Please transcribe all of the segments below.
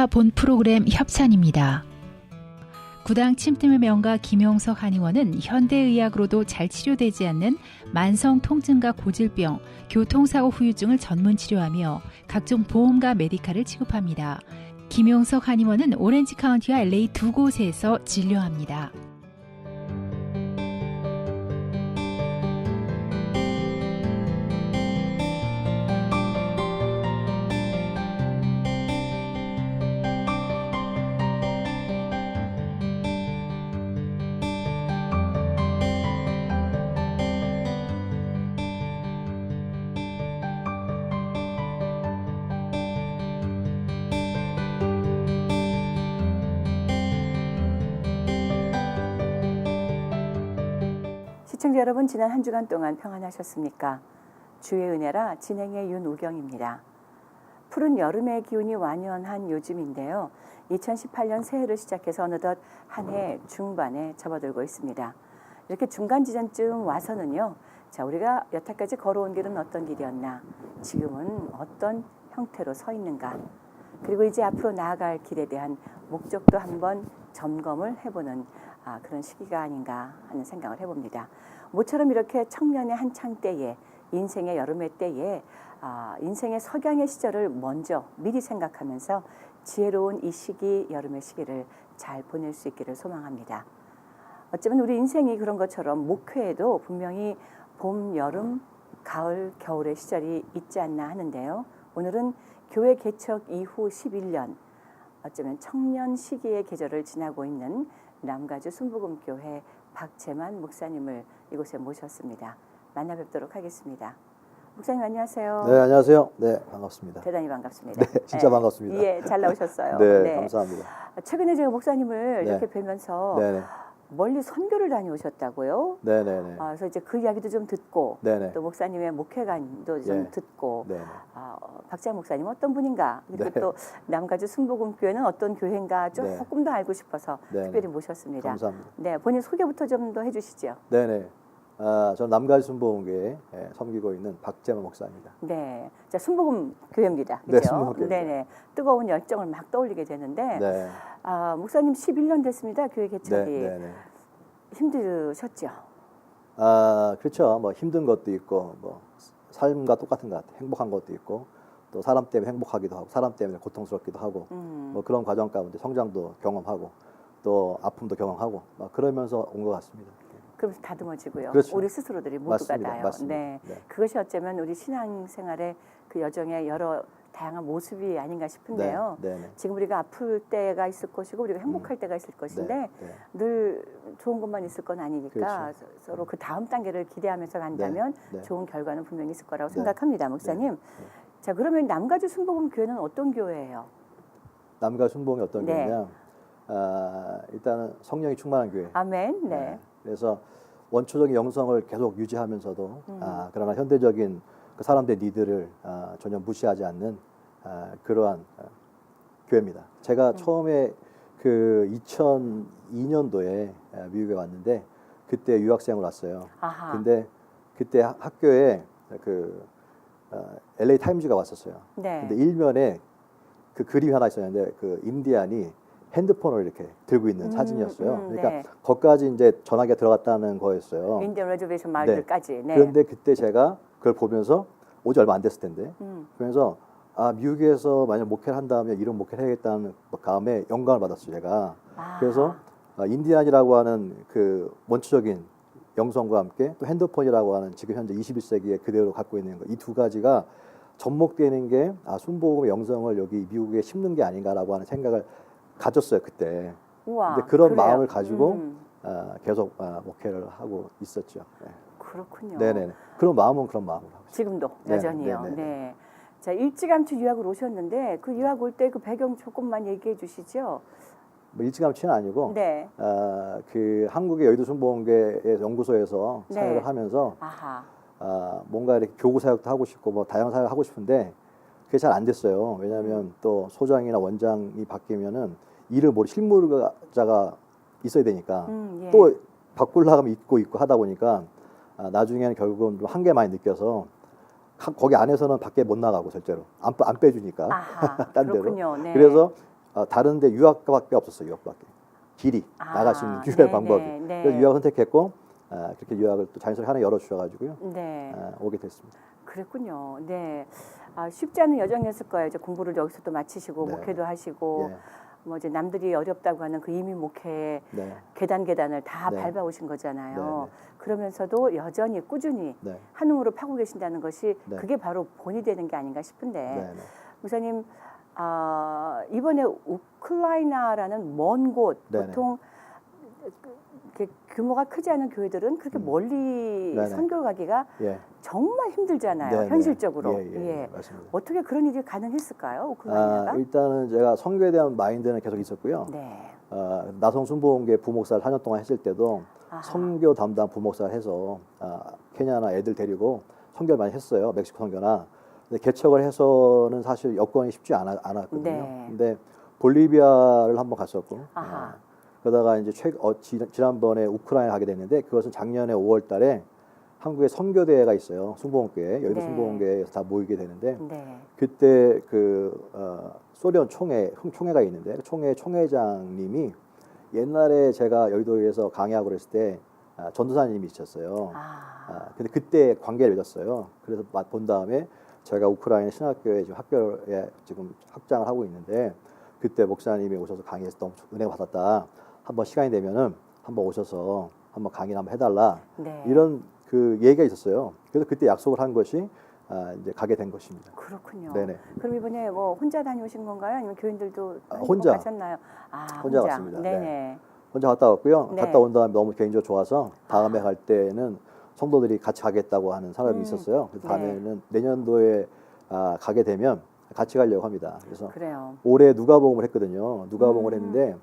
본 프로그램 협찬입니다. 구당 침팀의 명가 김용석 한의원은 현대의학으로도 잘 치료되지 않는 만성 통증과 고질병, 교통사고 후유증을 전문 치료하며 각종 보험과 메디칼을 취급합니다. 김용석 한의원은 오렌지 카운티와 LA 두 곳에서 진료합니다. 시청자 여러분, 지난 한 주간 동안 평안하셨습니까? 주의 은혜라 진행의 윤우경입니다. 푸른 여름의 기운이 완연한 요즘인데요. 2018년 새해를 시작해서 어느덧 한 해 중반에 접어들고 있습니다. 이렇게 중간 지점쯤 와서는요. 자, 우리가 여태까지 걸어온 길은 어떤 길이었나? 지금은 어떤 형태로 서 있는가? 그리고 이제 앞으로 나아갈 길에 대한 목적도 한번 점검을 해보는 그런 시기가 아닌가 하는 생각을 해봅니다. 모처럼 이렇게 청년의 한창 때에, 인생의 여름의 때에 인생의 석양의 시절을 먼저 미리 생각하면서 지혜로운 이 시기, 여름의 시기를 잘 보낼 수 있기를 소망합니다. 어쩌면 우리 인생이 그런 것처럼 목회에도 분명히 봄, 여름, 가을, 겨울의 시절이 있지 않나 하는데요. 오늘은 교회 개척 이후 11년, 어쩌면 청년 시기의 계절을 지나고 있는 남가주 순복음교회 박재만 목사님을 이곳에 모셨습니다. 만나 뵙도록 하겠습니다. 목사님 안녕하세요. 네, 안녕하세요. 네, 반갑습니다. 대단히 반갑습니다. 네, 진짜 반갑습니다. 예, 잘 나오셨어요. 네, 감사합니다. 최근에 제가 목사님을 네. 이렇게 뵈면서 네네. 멀리 선교를 다녀오셨다고요. 네네네. 그래서 이제 그 이야기도 좀 듣고 네네. 또 목사님의 목회관도 좀 네. 듣고 네네. 박재만 목사님 어떤 분인가, 그리고 네. 또 남가주 순복음교회는 어떤 교회인가 네. 조금 더 알고 싶어서 네네. 특별히 모셨습니다. 감사합니다. 네, 본인 소개부터 좀 더 해주시죠. 네네. 저는 남가주 순복음교회 섬기고 있는 박재만 목사입니다. 네, 자 순복음교회입니다. 네, 그죠? 순복음교회입니다. 네네. 뜨거운 열정을 막 떠올리게 되는데 네. 목사님 11년 됐습니다. 교회 개척이. 네네. 힘드셨죠? 그렇죠. 뭐 힘든 것도 있고, 뭐 삶과 똑같은 것 같아요. 행복한 것도 있고, 또 사람 때문에 행복하기도 하고, 사람 때문에 고통스럽기도 하고, 뭐 그런 과정 가운데 성장도 경험하고, 또 아픔도 경험하고, 막 그러면서 온 것 같습니다. 그럼 다듬어지고요. 그렇죠. 우리 스스로들이 모두가 맞습니다. 다요. 맞습니다. 네. 네. 그것이 어쩌면 우리 신앙생활의 그 여정의 여러 다양한 모습이 아닌가 싶은데요. 네. 네네. 지금 우리가 아플 때가 있을 것이고 우리가 행복할 때가 있을 것인데 네. 네. 늘 좋은 것만 있을 건 아니니까 그렇죠. 서로 그 다음 단계를 기대하면서 간다면 네. 좋은 결과는 분명히 있을 거라고 네. 생각합니다, 목사님. 네. 자, 그러면 남가주 순복음교회는 어떤 교회예요? 남가주 순복음이 어떤 네. 교회냐? 일단은 성령이 충만한 교회. 아멘. 네. 그래서 원초적인 영성을 계속 유지하면서도 그러나 현대적인 그 사람들의 니드를 전혀 무시하지 않는 그러한 교회입니다. 제가 처음에 그 2002년도에 미국에 왔는데 그때 유학생으로 왔어요. 아하. 근데 그때 학교에 그 LA 타임즈가 왔었어요. 네. 근데 일면에 그 그림이 하나 있었는데 그 인디안이 핸드폰을 이렇게 들고 있는 사진이었어요. 그러니까 네. 거기까지 이제 전화기가 들어갔다는 거였어요. 인디언 레저베이션 마을들까지. 네. 그런데 그때 제가 그걸 보면서 오지 얼마 안 됐을 텐데 그러면서 미국에서 만약 목회를 한다면 이런 목회를 해야겠다는 마음에 영감을 받았어요. 제가. 그래서 인디안이라고 하는 그 원초적인 영성과 함께 또 핸드폰이라고 하는 지금 현재 21세기에 그대로 갖고 있는 거, 이 두 가지가 접목되는 게 순복음의 영성을 여기 미국에 심는 게 아닌가라고 하는 생각을 가졌어요, 그때. 우와, 근데 그런 그래요? 마음을 가지고 계속 목회를 하고 있었죠. 네. 그렇군요. 네네. 그런 마음은 그런 마음으로 하고 있어요. 지금도 네, 여전히요. 네, 네, 네. 자, 일찌감치 유학을 오셨는데 그 유학 올 때 그 배경 조금만 얘기해 주시죠. 뭐 일찌감치는 아니고 네. 그 한국의 여의도 순복음교회 연구소에서 네. 사역을 하면서 아하. 뭔가 이렇게 교구 사역도 하고 싶고 뭐 다양한 사역을 하고 싶은데 그게 잘 안 됐어요. 왜냐하면 또 소장이나 원장이 바뀌면은 일을 모르 실무자가 있어야 되니까 예. 또 바꾸려고 하면 있고 하다 보니까 나중에는 결국은 좀 한계 많이 느껴서 거기 안에서는 밖에 못 나가고 절대로 안 빼주니까 아하. 딴 데로. 그렇군요. 네. 그래서 다른데 유학밖에 없었어요. 유학밖에. 길이 나갈 수 있는 유일한 방법이. 네. 그래서 유학을 선택했고 그렇게 유학을 또 자연스럽게 하나 열어주셔가지고요. 네. 오게 됐습니다. 그랬군요. 네. 쉽지 않은 여정이었을 거예요. 이제 공부를 여기서 또 마치시고 네. 목회도 하시고 예. 뭐 이제 남들이 어렵다고 하는 그 이민 목회의 네. 계단을 다 네. 밟아오신 거잖아요. 네, 네. 그러면서도 여전히 꾸준히 네. 한우물을 파고 계신다는 것이 네. 그게 바로 본이 되는 게 아닌가 싶은데 네. 네. 목사님 이번에 우크라이나라는 먼 곳 네, 네. 보통 이렇게 규모가 크지 않은 교회들은 그렇게 멀리 네, 네. 선교 가기가 예. 정말 힘들잖아요. 네, 네. 현실적으로. 예. 맞습니다. 어떻게 그런 일이 가능했을까요? 우크라이나가? 일단은 제가 선교에 대한 마인드는 계속 있었고요. 네. 나성 순복음교회 부목사를 4년 동안 했을 때도 아하. 선교 담당 부목사를 해서 케냐나 애들 데리고 선교를 많이 했어요. 멕시코 선교나. 근데 개척을 해서는 사실 여건이 쉽지 않았거든요. 네. 근데 볼리비아를 한번 갔었고 아하. 그러다가 이제 지난번에 우크라이나 가게 됐는데 그것은 작년에 5월 달에 한국에 선교대회가 있어요. 순복음교회, 여의도 네. 순복음교회에서 다 모이게 되는데 네. 그때 소련 총회가 있는데 총회장님이 옛날에 제가 여의도에서 강의하고 그랬을 때 전도사님이 있었어요. 근데 그때 관계를 맺었어요. 그래서 본 다음에 제가 우크라이나 신학교에 지금 학교에 지금 학장을 하고 있는데 그때 목사님이 오셔서 강의해서 너무 은혜 받았다. 한번 시간이 되면은 한번 오셔서 한번 강의를 한번 해달라. 네. 이런 그 얘기가 있었어요. 그래서 그때 약속을 한 것이 이제 가게 된 것입니다. 그렇군요. 네네. 그럼 이번에 뭐 혼자 다녀오신 건가요? 아니면 교인들도 혼자. 가셨나요? 혼자 갔습니다. 네네. 혼자 갔다 왔고요. 네. 갔다 온 다음에 너무 개인적으로 좋아서 다음에 갈 때는 성도들이 같이 가겠다고 하는 사람이 있었어요. 그래서 다음에는 내년도에 가게 되면 같이 가려고 합니다. 그래서 그래요. 올해 누가복음을 했거든요. 누가복음을 했는데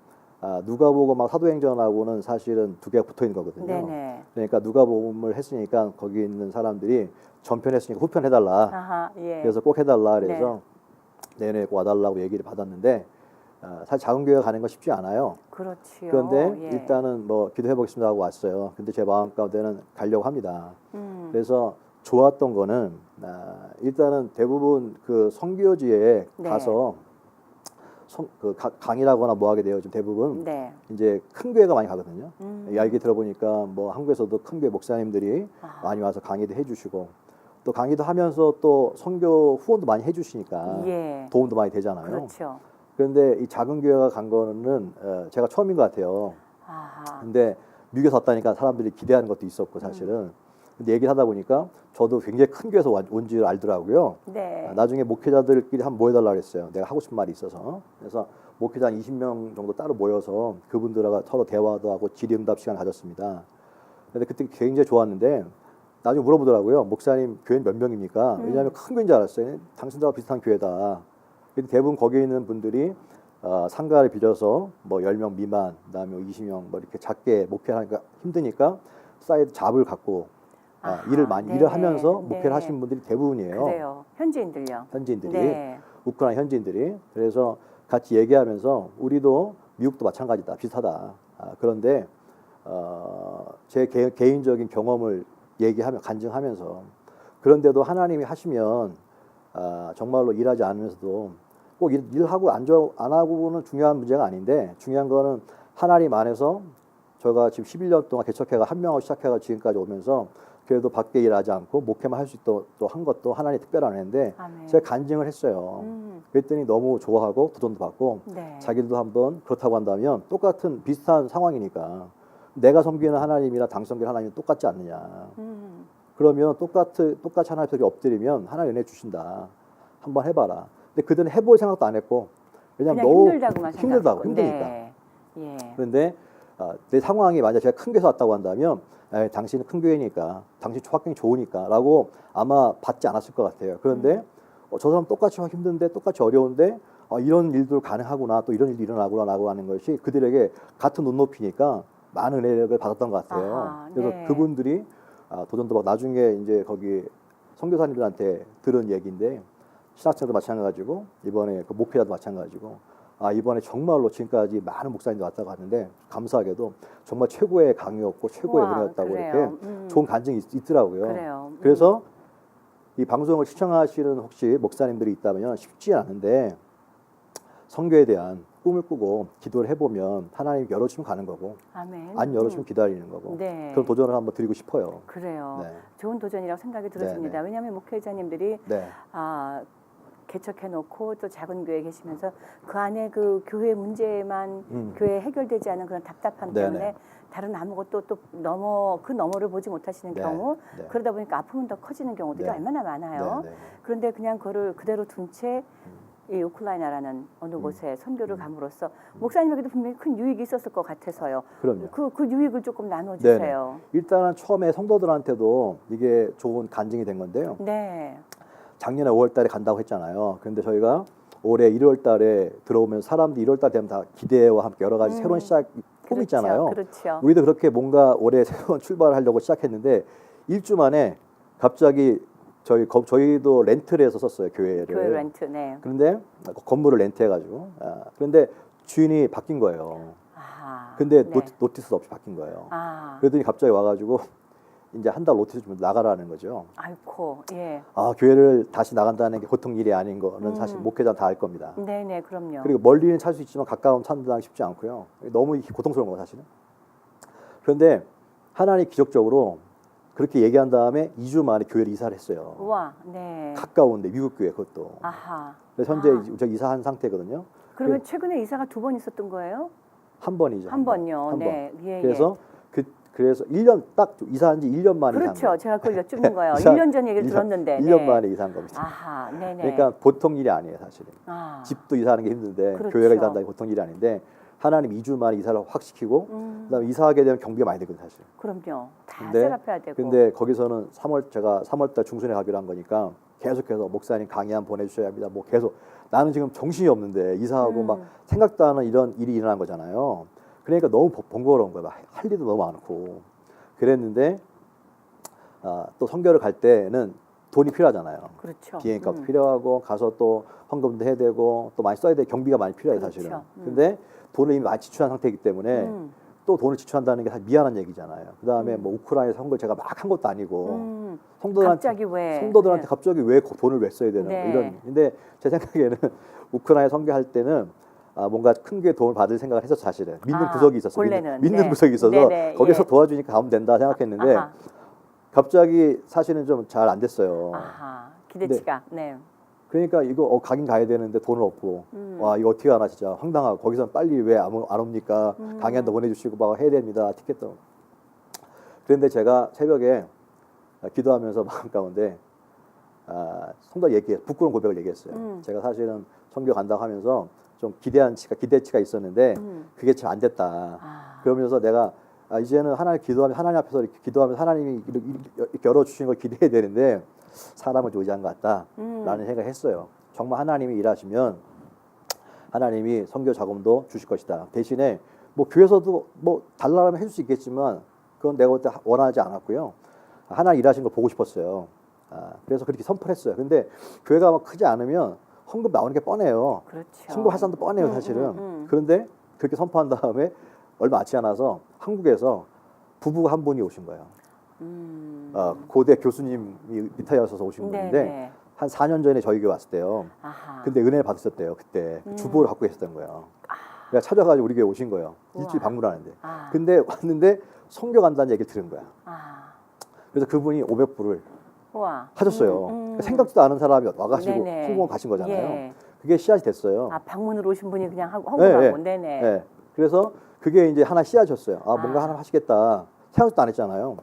누가복음하고 사도행전하고는 사실은 두 개가 붙어 있는 거거든요. 네네. 그러니까 누가복음을 했으니까 거기 있는 사람들이 전편했으니까 후편 해달라. 아하, 예. 그래서 꼭 해달라. 그래서 내년에 꼭 와달라고 얘기를 받았는데 사실 작은 교회 가는 건 쉽지 않아요. 그렇지요. 그런데 예. 일단은 뭐 기도해 보겠습니다 하고 왔어요. 근데 제 마음 가운데는 가려고 합니다. 그래서 좋았던 거는 일단은 대부분 그 선교지에 네. 가서 강의라거나 뭐 하게 돼요. 좀 대부분 네. 이제 큰 교회가 많이 가거든요. 이야기 들어보니까 뭐 한국에서도 큰 교회 목사님들이 많이 와서 강의도 해주시고 또 강의도 하면서 또 선교 후원도 많이 해주시니까 예. 도움도 많이 되잖아요. 그렇죠. 그런데 이 작은 교회가 간 거는 제가 처음인 것 같아요. 아하. 근데 미국에서 왔다니까 사람들이 기대하는 것도 있었고 사실은. 근데 얘기를 하다 보니까 저도 굉장히 큰 교회에서 온 줄 알더라고요. 네. 나중에 목회자들끼리 한번 모여달라고 그랬어요. 내가 하고 싶은 말이 있어서. 그래서 목회자 한 20명 정도 따로 모여서 그분들하고 서로 대화도 하고 질의응답 시간 가졌습니다. 근데 그때 굉장히 좋았는데 나중에 물어보더라고요. 목사님 교회 몇 명입니까? 왜냐하면 큰 교회인 줄 알았어요. 당신들하고 비슷한 교회다. 근데 대부분 거기에 있는 분들이 상가를 빌려서 뭐 10명 미만, 그다음에 20명 뭐 이렇게 작게 목회하니까 힘드니까 사이드 잡을 갖고 일을 하면서 목회를 하시는 분들이 대부분이에요. 그래요. 현지인들요. 현지인들이 네. 우크라이나 현지인들이. 그래서 같이 얘기하면서 우리도 미국도 마찬가지다, 비슷하다. 그런데 제 개인적인 경험을 간증하면서 그런데도 하나님이 하시면 정말로 일하지 않으면서도 꼭 일하고 안 하고는 중요한 문제가 아닌데 중요한 거는 하나님 안에서 제가 지금 11년 동안 개척회가 한 명하고 시작해가 지금까지 오면서 그래도 밖에 일하지 않고 목회만 할 수 있도록 한 것도 하나님의 특별한 은혜인데 제가 간증을 했어요. 그랬더니 너무 좋아하고 도전도 받고 네. 자기들도 한번 그렇다고 한다면 똑같은 비슷한 상황이니까 내가 섬기는 하나님이나 당 섬기는 하나님은 똑같지 않느냐. 그러면 똑같이 하나님 속에 엎드리면 하나님 은혜 주신다. 한번 해봐라. 근데 그들은 해볼 생각도 안 했고 왜냐하면 너무 힘들다고 힘드니까. 네. 예. 그런데 내 상황이 만약 제가 큰 교회에서 왔다고 한다면 당신은 큰 교회니까 당신 환경이 좋으니까 라고 아마 받지 않았을 것 같아요. 그런데 저 사람 똑같이 힘든데 똑같이 어려운데 이런 일도 가능하구나 또 이런 일도 일어나구나 라고 하는 것이 그들에게 같은 눈높이니까 많은 은혜를 받았던 것 같아요. 아하, 그래서 네. 그분들이 도전도 받고 나중에 이제 거기 선교사님들한테 들은 얘기인데 신학생도 마찬가지고 이번에 그 목회자도 마찬가지고 이번에 정말로 지금까지 많은 목사님들 왔다고 하는데 감사하게도 정말 최고의 강의였고 최고의 은혜였다고 이렇게 좋은 간증이 있더라고요. 그래요. 그래서 이 방송을 시청하시는 혹시 목사님들이 있다면 쉽지 않은데 선교에 대한 꿈을 꾸고 기도를 해보면 하나님이 열어주면 가는 거고 아멘. 안 열어주면 기다리는 거고 네. 그런 도전을 한번 드리고 싶어요. 그래요. 네. 좋은 도전이라고 생각이 들었습니다. 네, 네. 왜냐하면 목회자님들이 네. 개척해놓고 또 작은 교회에 계시면서 그 안에 그 교회 문제만 교회에 해결되지 않은 그런 답답함 네, 때문에 네. 다른 아무것도 또 그 너머를 보지 못하시는 네, 경우 네. 그러다 보니까 아픔은 더 커지는 경우들이 네. 얼마나 많아요. 네, 네. 그런데 그냥 그거를 그대로 둔 채 이 우크라이나라는 어느 곳에 선교를 감으로써 목사님에게도 분명히 큰 유익이 있었을 것 같아서요. 그럼요. 그 유익을 조금 나눠주세요. 일단은 처음에 성도들한테도 이게 좋은 간증이 된 건데요. 네. 작년에 5월 달에 간다고 했잖아요. 그런데 저희가 올해 1월 달에 들어오면 사람들이 1월 달 되면 다 기대와 함께 여러 가지 새로운 시작 꿈이 있잖아요. 그렇죠. 우리도 그렇게 뭔가 올해 새로운 출발을 하려고 시작했는데 1주 만에 갑자기 저희도 렌트를 해서 썼어요. 교회 렌트, 네. 그런데 건물을 렌트해가지고 그런데 주인이 바뀐 거예요. 근데 네. 노티스 없이 바뀐 거예요. 아, 그러더니 갑자기 와가지고 이제 한 달 노티스 주면 나가라는 거죠. 아이고, 예. 교회를 다시 나간다는 게 보통 일이 아닌 거는 사실 목회자 다 알 겁니다. 네네, 그럼요. 그리고 멀리는 찾을 수 있지만 가까운 찾는다는 게 쉽지 않고요. 너무 고통스러운 거 사실은. 그런데 하나님 기적적으로 그렇게 얘기한 다음에 2주 만에 교회를 이사를 했어요. 우와, 네. 가까운데 미국 교회 그것도. 아하. 그래서 현재 저 이사한 상태거든요. 그러면 최근에 이사가 2번 있었던 거예요? 한 번이죠. 한 번요. 한 네. 번. 예, 그래서 그래서 1년 딱 이사한 지 1년 만에 그렇죠. 이사한 거예요. 제가 그걸 여쭙는 거예요. 이사- 1년 전 얘기를 이사- 들었는데. 1년 네. 만에 이사한 겁니다. 아하, 네네. 그러니까 보통 일이 아니에요, 사실은. 집도 이사하는 게 힘든데 그렇죠. 교회가 이사한다는 게 보통 일이 아닌데 하나님 2주 만에 이사를 확 시키고 그다음에 이사하게 되면 경비가 많이 되거든요, 사실. 그럼요. 다 근데- 셋업해야 되고. 근데 거기서는 제가 3월달 중순에 가기로 한 거니까 계속해서 목사님 강의 한번 보내주셔야 합니다. 뭐 계속 나는 지금 정신이 없는데 이사하고 막 생각도 않은 이런 일이 일어난 거잖아요. 그러니까 너무 번거로운 거예요. 할 일도 너무 많고 그랬는데 또 선교를 갈 때는 돈이 필요하잖아요. 그렇죠. 비행값도 필요하고 가서 또 헌금도 해야 되고 또 많이 써야 돼 경비가 많이 필요해요, 그렇죠. 사실은. 근데 돈을 이미 많이 지출한 상태이기 때문에 또 돈을 지출한다는 게 사실 미안한 얘기잖아요. 그다음에 뭐 우크라이나 선거를 제가 막 한 것도 아니고 갑자기 왜? 성도들한테 네. 갑자기 왜 돈을 왜 써야 되나 네. 이런. 근데 제 생각에는 우크라이나 선교할 때는 뭔가 큰 게 도움을 받을 생각을 했었어 사실은. 믿는 구석이 있었어. 본래는. 믿는 네. 구석이 있어서 네네, 거기서 예. 도와주니까 가면 된다 생각했는데 아하. 갑자기 사실은 좀 잘 안 됐어요. 아하. 기대치가. 네. 그러니까 이거 가긴 가야 되는데 돈은 없고 와 이거 어떻게 하나 진짜 황당하고 거기서 빨리 왜 안 옵니까? 강연도 보내주시고 막 해야 됩니다. 티켓도. 그런데 제가 새벽에 기도하면서 마음 가운데 성도 부끄러운 고백을 얘기했어요. 제가 사실은 선교 간다고 하면서 좀 기대치가 있었는데 그게 잘 안 됐다. 그러면서 내가 이제는 하나님 하나님 앞에서 이렇게 기도하면서 하나님이 이렇게 열어주시는 걸 기대해야 되는데 사람을 의지한 것 같다라는 생각을 했어요. 정말 하나님이 일하시면 하나님이 선교 자금도 주실 것이다. 대신에 뭐 교회에서도 뭐 달라면 해줄 수 있겠지만 그건 내가 그때 원하지 않았고요. 하나님 일하시는 걸 보고 싶었어요. 그래서 그렇게 선포를 했어요. 근데 교회가 막 크지 않으면 헌금 나오는 게 뻔해요. 그렇죠. 선거 할사람도 뻔해요, 사실은. 그런데 그렇게 선포한 다음에 얼마 지지 않아서 한국에서 부부가 한 분이 오신 거예요. 고대 교수님이 리타이어셔서 오신 분인데 한 4년 전에 저희 교회 왔을 때요. 아하. 근데 은혜를 받으셨대요. 그때 주보를 갖고 계셨던 거예요. 그러니까 찾아가지고 우리 교회 오신 거예요. 일주일 방문하는데. 근데 왔는데 선교 간다는 얘기를 들은 거야. 그래서 그분이 500불을 하셨어요. 그러니까 생각지도 않은 사람이 와가지고 성공을 가신 거잖아요. 예. 그게 씨앗이 됐어요. 방문으로 오신 분이 그냥 헌금하고. 네네. 네. 그래서 그게 이제 하나 씨앗이었어요. 뭔가 하나 하시겠다. 생각도 안 했잖아요.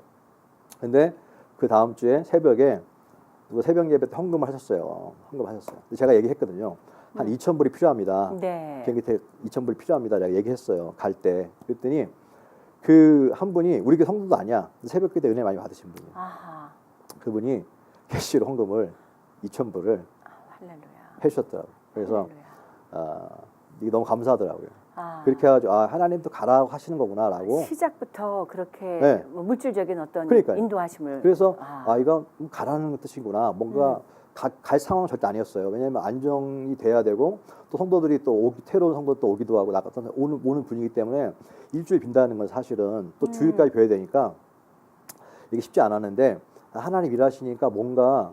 근데 그 다음 주에 새벽에 새벽 예배 때 헌금을 하셨어요. 제가 얘기했거든요. 한 2,000불이 필요합니다. 네. 비행기 때 2,000불이 필요합니다. 제가 얘기했어요. 갈 때. 그랬더니 그 한 분이 우리 교회 성도도 아니야. 새벽 기도 은혜 많이 받으신 분이에요. 아하. 그분이 캐시로 헌금을 2,000불을 할렐루야. 해주셨더라고요. 그래서 이게 너무 감사하더라고요. 아. 그렇게 해가지고 하나님도 가라고 하시는 거구나라고. 시작부터 그렇게 네. 뭐 물질적인 어떤 그러니까요. 인도하심을. 그래서 이거 가라는 뜻이구나. 뭔가 갈 상황은 절대 아니었어요. 왜냐하면 안정이 돼야 되고 또 성도들이 또 새로운 성도 또 오기도 하고 나갔던 오는 분위기 때문에 일주일 빈다는 건 사실은 또 주일까지 뵈야 되니까 이게 쉽지 않았는데 하나님 일하시니까 뭔가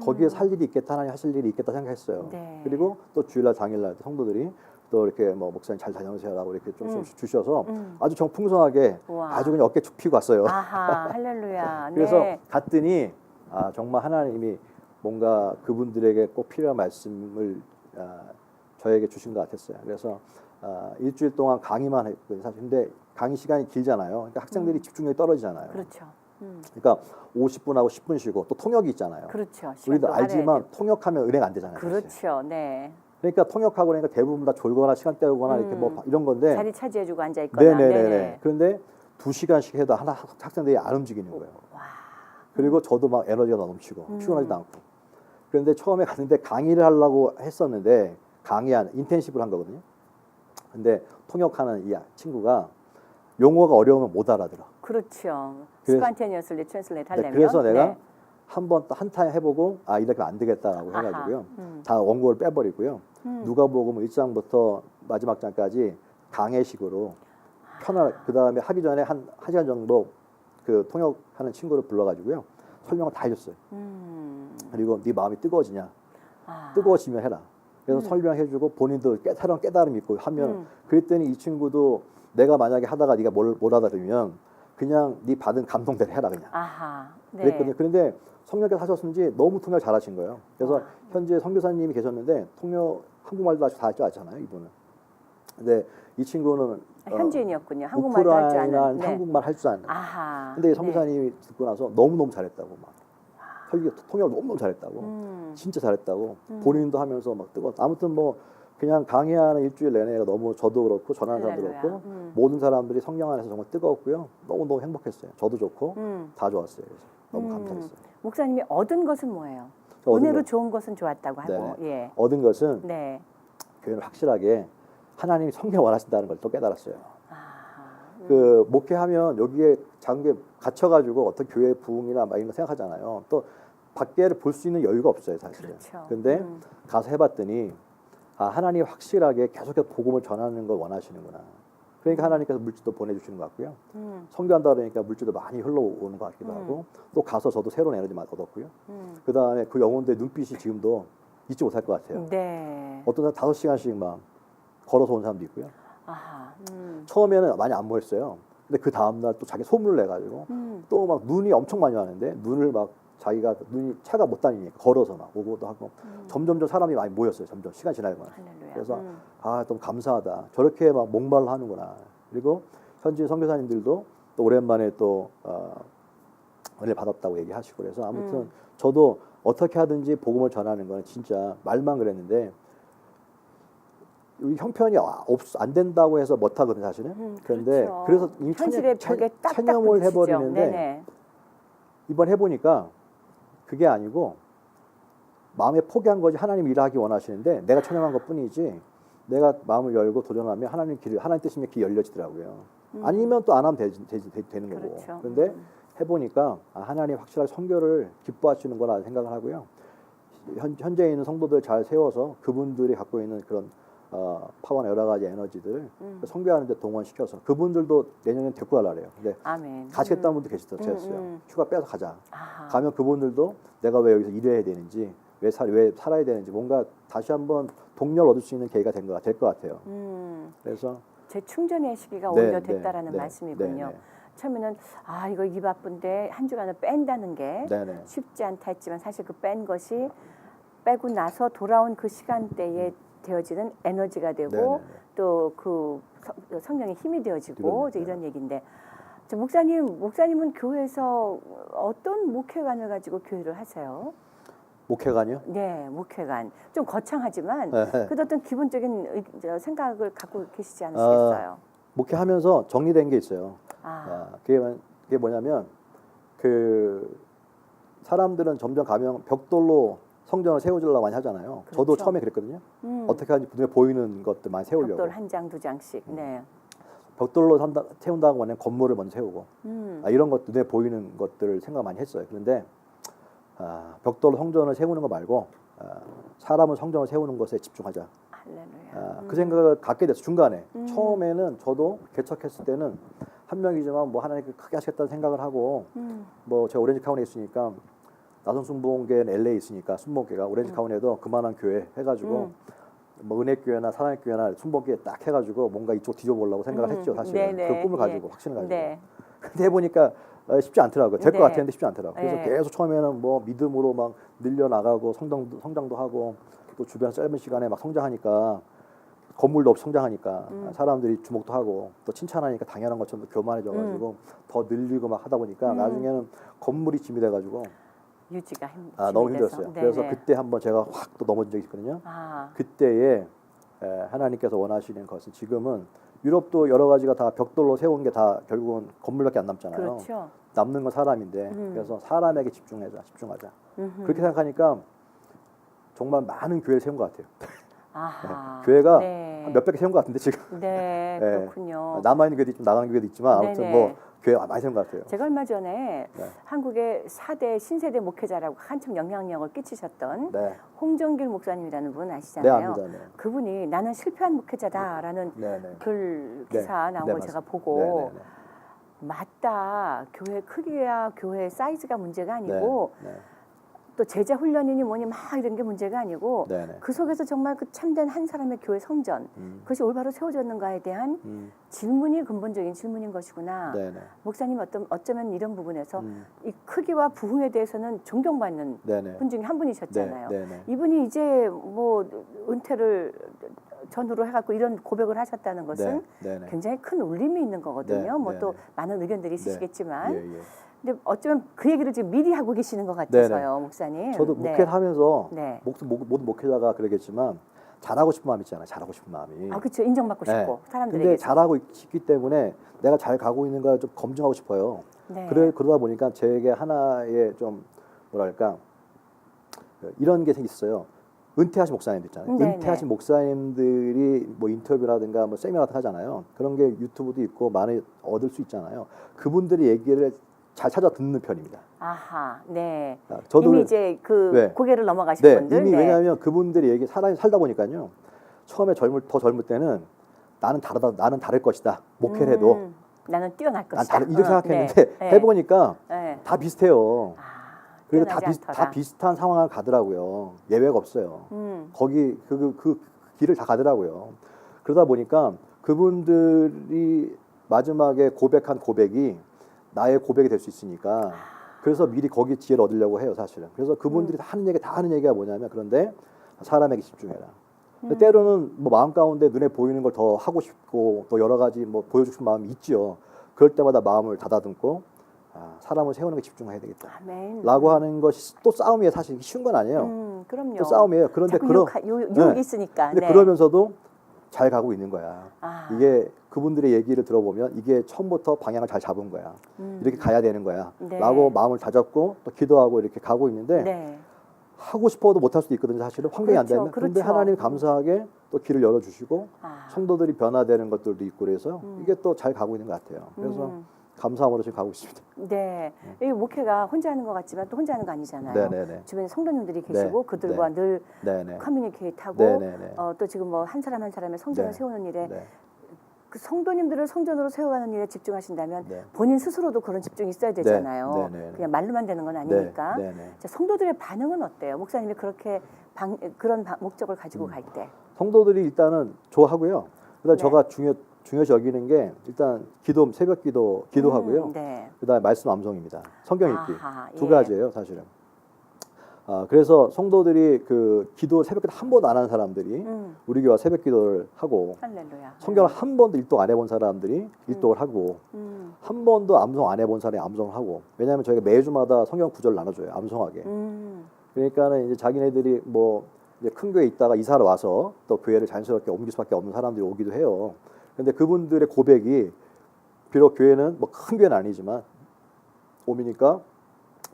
거기에 살 일이 있겠다, 하나님 하실 일이 있겠다 생각했어요. 네. 그리고 또 주일날 당일날 성도들이 또 이렇게 뭐 목사님 잘 다녀오세요라고 이렇게 좀 주셔서 아주 정 풍성하게 우와. 아주 그냥 어깨 축 피고 왔어요. 아하, 할렐루야. 그래서 네. 갔더니 정말 하나님이 뭔가 그분들에게 꼭 필요한 말씀을 저에게 주신 것 같았어요. 그래서 일주일 동안 강의만 했거든요. 사실 근데 강의 시간이 길잖아요. 그러니까 학생들이 집중력이 떨어지잖아요. 그렇죠. 그러니까 50분하고 10분 쉬고 또 통역이 있잖아요. 그렇죠. 우리도 시간도 알지만 할애해야 되고. 통역하면 은행 안 되잖아요. 사실. 그렇죠. 네. 그러니까 통역하고 그러니까 대부분 다 졸거나 시간 때우거나 이렇게 뭐 이런 건데. 자리 차지해주고 앉아 있거나. 네네네. 그런데 2시간씩 해도 하나 학생들이 안 움직이는 거예요. 와. 그리고 저도 막 에너지가 넘치고 피곤하지도 않고. 그런데 처음에 갔는데 강의를 하려고 했었는데 인텐시브를 한 거거든요. 근데 통역하는 이 친구가 용어가 어려우면 못 알아들어. 그렇죠. 그래서- 스판테니어슬리 트랜슬레이트 하려면. 그래서 내가 네. 한 타임 해보고 이렇게 하면 안 되겠다라고 아하. 해가지고요. 다 원고를 빼버리고요. 누가복음 1장부터 마지막 장까지 강해식으로 그 다음에 하기 전에 한 시간 정도 그 통역하는 친구를 불러가지고요. 설명을 다 해줬어요. 그리고 네 마음이 뜨거워지냐? 뜨거워지면 해라. 그래서 설명해주고 본인도 새로운 깨달음이 있고 하면 그랬더니 이 친구도 내가 만약에 하다가 네가 못 알아들으면 그냥 네 받은 감동대로 해라 그냥. 아하. 네. 그랬거든요. 그런데 성령께서 하셨는지 너무 통역을 잘하신 거예요. 그래서 현재 선교사님이 계셨는데 통역 한국말도 아주 다 할 줄 알잖아요, 이분은. 근데 이 친구는 현지인이었군요. 한국말도 할 줄 아는. 우크라이나 네. 한국말 할 줄 아는. 아하. 근데 선교사님이 듣고 나서 너무 잘했다고 막 통역을 너무 잘했다고. 진짜 잘했다고. 본인도 하면서 막 뜨거. 아무튼 뭐 그냥 강의하는 일주일 내내가 너무 저도 그렇고 전하는 사람도 할렐루야. 그렇고 모든 사람들이 성령 안에서 정말 뜨거웠고요. 너무 행복했어요. 저도 좋고 다 좋았어요. 그래서 너무 감사했어요. 목사님이 얻은 것은 뭐예요? 저 얻은 은혜로 것- 좋은 것은 좋았다고 하고. 네. 예. 얻은 것은 네. 교회는 확실하게 하나님이 성령 원하신다는 걸 또 깨달았어요. 아하. 그 목회하면 여기에 작은 게 갇혀가지고 어떤 교회 부흥이나 막 이런 거 생각하잖아요. 또 밖에를 볼 수 있는 여유가 없어요, 사실은. 그렇죠. 근데 가서 해봤더니 하나님이 확실하게 계속해서 복음을 전하는 걸 원하시는구나. 그러니까 하나님께서 물질도 보내주시는 것 같고요. 선교한다 그러니까 물질도 많이 흘러오는 것 같기도 하고 또 가서 저도 새로운 에너지 많이 얻었고요. 그 다음에 그 영혼들의 눈빛이 지금도 잊지 못할 것 같아요. 네. 어떤 사람 5시간씩 막 걸어서 온 사람도 있고요. 아하. 처음에는 많이 안 모였어요. 근데 그 다음날 또 자기 소문을 내가지고 또 막 눈이 엄청 많이 왔는데 눈을 막 자기가 눈이 차가 못 다니니까 걸어서 막 오고도 하고 점점점 사람이 많이 모였어요. 점점 시간 지나면. 할렐루야. 그래서 너무 감사하다. 저렇게 막 목말라 하는구나. 그리고 현지 선교사님들도 또 오랜만에 또 은혜를 받았다고 얘기하시고 그래서 아무튼 저도 어떻게 하든지 복음을 전하는 건 진짜 말만 그랬는데 형편이 안 된다고 해서 못 하거든요, 사실은. 그런데 그렇죠. 그래서 이미 현실의 벽에 딱딱 체념을 부딪히죠. 해버리는데 네네. 이번 해보니까 그게 아니고 마음에 포기한 거지. 하나님 일하기 원하시는데 내가 찬양한 것뿐이지. 내가 마음을 열고 도전하면 하나님 뜻이면 길이 열려지더라고요. 아니면 또 안 하면 되는 거고. 그렇죠. 그런데 해보니까 하나님 확실하게 선교를 기뻐하시는구나 생각을 하고요. 현재 있는 성도들 잘 세워서 그분들이 갖고 있는 그런 파워나 여러 가지 에너지들 선교하는 데 동원시켜서 그분들도 내년에 데리고 가려고 해요. 근데 아멘. 가시겠다는 분도 계셨어요. 휴가 빼서 가자. 아하. 가면 그분들도 내가 왜 여기서 일해야 되는지 왜 살아야 되는지 뭔가 다시 한번 동료를 얻을 수 있는 계기가 될 것 같아요. 그래서 재충전의 시기가 네, 오히려 네, 됐다라는 네, 말씀이군요. 네, 네. 처음에는 이거 이 바쁜데 한 주간을 뺀다는 게 네네. 쉽지 않다 했지만 사실 그 뺀 것이 빼고 나서 돌아온 그 시간대에 되어지는 에너지가 되고 네네네. 또 그 성령의 힘이 되어지고 그럼요. 이제 이런 얘기인데 목사님은 교회에서 어떤 목회관을 가지고 교회를 하세요? 목회관이요? 네, 목회관 좀 거창하지만 네. 그래도 어떤 기본적인 생각을 갖고 계시지 않으시겠어요? 목회하면서 정리된 게 있어요. 그게 뭐냐면 그 사람들은 점점 가면 벽돌로 성전을 세워주려고 많이 하잖아요. 그렇죠. 저도 처음에 그랬거든요. 어떻게 하는지 눈에 보이는 것들 많이 세우려고. 벽돌 한 장 두 장씩. 네. 벽돌로 세운다고 하면 건물을 먼저 세우고 이런 것 눈에 보이는 것들을 생각 많이 했어요. 그런데 벽돌로 성전을 세우는 거 말고 사람은 성전을 세우는 것에 집중하자. 할렐루야. 그 생각을 갖게 됐어요. 중간에 처음에는 저도 개척했을 때는 한 명이지만 뭐 하나님 크게 하시겠다는 생각을 하고 뭐 제가 오렌지 카운티에 있으니까 나선 순복음교회는 LA에 있으니까 순복음교회가 오렌지 카운티에도 그만한 교회 해가지고 뭐 은혜교회나 사랑교회나 순복교회 딱 해가지고 뭔가 이쪽 뒤져보려고 생각을 했죠. 사실은 그 꿈을 가지고 확신을 가지고. 네. 근데 해보니까 쉽지 않더라고요. 될 것 네. 같았는데 쉽지 않더라고요. 그래서 네. 계속 처음에는 뭐 믿음으로 막 늘려나가고 성장도 하고 또 주변 짧은 시간에 막 성장하니까 건물도 없이 성장하니까 사람들이 주목도 하고 또 칭찬하니까 당연한 것처럼 교만해져가지고 더 늘리고 막 하다 보니까 나중에는 건물이 짐이 돼가지고 유지가 너무 힘들었어요. 네, 그래서 네. 그때 한번 제가 확 또 넘어진 적이 있거든요. 아, 그때에 하나님께서 원하시는 것은 지금은 유럽도 여러 가지가 다 벽돌로 세운 게 다 결국은 건물밖에 안 남잖아요. 그렇죠. 남는 건 사람인데 그래서 사람에게 집중하자. 그렇게 생각하니까 정말 많은 교회를 세운 것 같아요. 아하. 교회가 네. 한 몇백 개 세운 것 같은데 지금 네, 그렇군요. 남아 있는 교회도 있지만 나가는 교회도 있지만 아무튼 네네. 뭐 교회 많이 세운 것 같아요. 제가 얼마 전에 네. 한국의 4대 신세대 목회자라고 한참 영향력을 끼치셨던 네, 홍정길 목사님이라는 분 네 아시잖아요. 압니다. 네. 그분이 나는 실패한 목회자다라는 네, 네. 글 네. 기사 나온 네, 걸 맞습니다. 제가 보고 네, 네, 네. 맞다. 교회 크기야 교회 사이즈가 문제가 아니고 네, 또 제자 훈련이니 뭐니 막 이런 게 문제가 아니고 네, 네. 그 속에서 정말 그 참된 한 사람의 교회 성전 그것이 올바로 세워졌는가에 대한 질문이 근본적인 질문인 것이구나. 네, 네. 목사님 어쩌면 이런 부분에서 이 크기와 부흥에 대해서는 존경받는 네, 네. 분 중에 한 분이셨잖아요. 네, 네, 네. 이분이 이제 뭐 은퇴를 전후로 해갖고 이런 고백을 하셨다는 것은 네, 네. 굉장히 큰 울림이 있는 거거든요. 네, 뭐 네, 또 네. 많은 의견들이 있으시겠지만, 예, 예. 근데 어쩌면 그 얘기를 지금 미리 하고 계시는 것 같아서요, 목사님. 저도 네. 목회를 하면서 네. 모든 목회자가 그러겠지만 잘하고 싶은 마음이 있잖아요. 잘하고 싶은 마음이. 아, 그렇죠. 인정받고 네. 싶고 사람들에게. 근데 잘하고 있기 때문에 내가 잘 가고 있는 걸 좀 검증하고 싶어요. 네. 그러다 보니까 제게 하나의 좀 뭐랄까 이런 게 생겼어요. 은퇴하신 목사님들 있잖아요. 네네. 은퇴하신 목사님들이 뭐 인터뷰라든가 뭐 세미나 같은 거 하잖아요. 그런 게 유튜브도 있고 많이 얻을 수 있잖아요. 그분들의 얘기를 잘 찾아 듣는 편입니다. 아하, 네. 저도 이미 이제 그 네. 고개를 넘어가신 네, 분들. 이미 네. 왜냐하면 그분들이 얘기 살다 보니까요. 처음에 더 젊을 때는 나는 다를 것이다. 목회를 해도 나는 뛰어날 난 것이다. 이렇게 생각했는데 네. 해보니까 네. 다 비슷해요. 아, 그리고 뛰어나지 다 않더라. 비슷한 상황을 가더라고요. 예외가 없어요. 거기 그 길을 다 가더라고요. 그러다 보니까 그분들이 마지막에 고백한 고백이 나의 고백이 될 수 있으니까 그래서 미리 거기 지혜를 얻으려고 해요, 사실은. 그래서 그분들이 다 하는 얘기가 뭐냐면 그런데 사람에게 집중해라. 근데 때로는 뭐 마음 가운데 눈에 보이는 걸 더 하고 싶고 또 여러 가지 뭐 보여주고 싶은 마음이 있지요. 그럴 때마다 마음을 닫아듬고 사람을 세우는 게 집중해야 되겠다. 아멘. 라고 하는 것이 또 싸움이에요. 사실 쉬운 건 아니에요. 그럼요. 또 싸움이에요. 그런데 유혹이 있으니까. 근데 네. 그러면서도 잘 가고 있는 거야. 아. 이게 그분들의 얘기를 들어보면 이게 처음부터 방향을 잘 잡은 거야. 이렇게 가야 되는 거야. 네. 라고 마음을 다잡고 또 기도하고 이렇게 가고 있는데 네. 하고 싶어도 못할 수도 있거든요. 사실은 환경이 안 그렇죠, 되면. 그런데 그렇죠. 하나님이 감사하게 또 길을 열어주시고 성도들이 변화되는 것들도 있고 그래서 이게 또 잘 가고 있는 것 같아요. 그래서 감사함으로 지금 가고 있습니다. 네. 이 목회가 혼자 하는 것 같지만 또 혼자 하는 거 아니잖아요. 네네네. 주변에 성도님들이 계시고 네. 그들과 네. 늘 네네. 커뮤니케이트하고 네네네. 또 지금 뭐 한 사람 한 사람의 성전을 네. 세우는 일에 네. 그 성도님들을 성전으로 세워가는 일에 집중하신다면 네. 본인 스스로도 그런 집중이 있어야 되잖아요. 네. 네. 그냥 말로만 되는 건 아니니까. 네. 네. 자, 성도들의 반응은 어때요? 목사님이 그렇게 그런 목적을 가지고 갈 때. 성도들이 일단은 좋아하고요. 그다음 네. 제가 중요시 여기는 게 일단 새벽 기도하고요. 네. 그다음에 말씀 암송입니다. 성경 읽기 아하, 두 예. 가지예요, 사실은. 그래서 성도들이 그 기도 새벽기도 한 번도 안 한 사람들이 우리 교회 새벽 기도를 하고 할렐루야. 성경을 한 번도 일독 안 해본 사람들이 일독을 하고 한 번도 암송 안 해본 사람이 암송을 하고 왜냐하면 저희가 매주마다 성경 구절을 나눠줘요, 암송하게. 그러니까는 이제 자기네들이 뭐 이제 큰 교회에 있다가 이사를 와서 또 교회를 자연스럽게 옮길 수밖에 없는 사람들이 오기도 해요. 근데 그분들의 고백이 비록 교회는 뭐 큰 교회는 아니지만 오미니까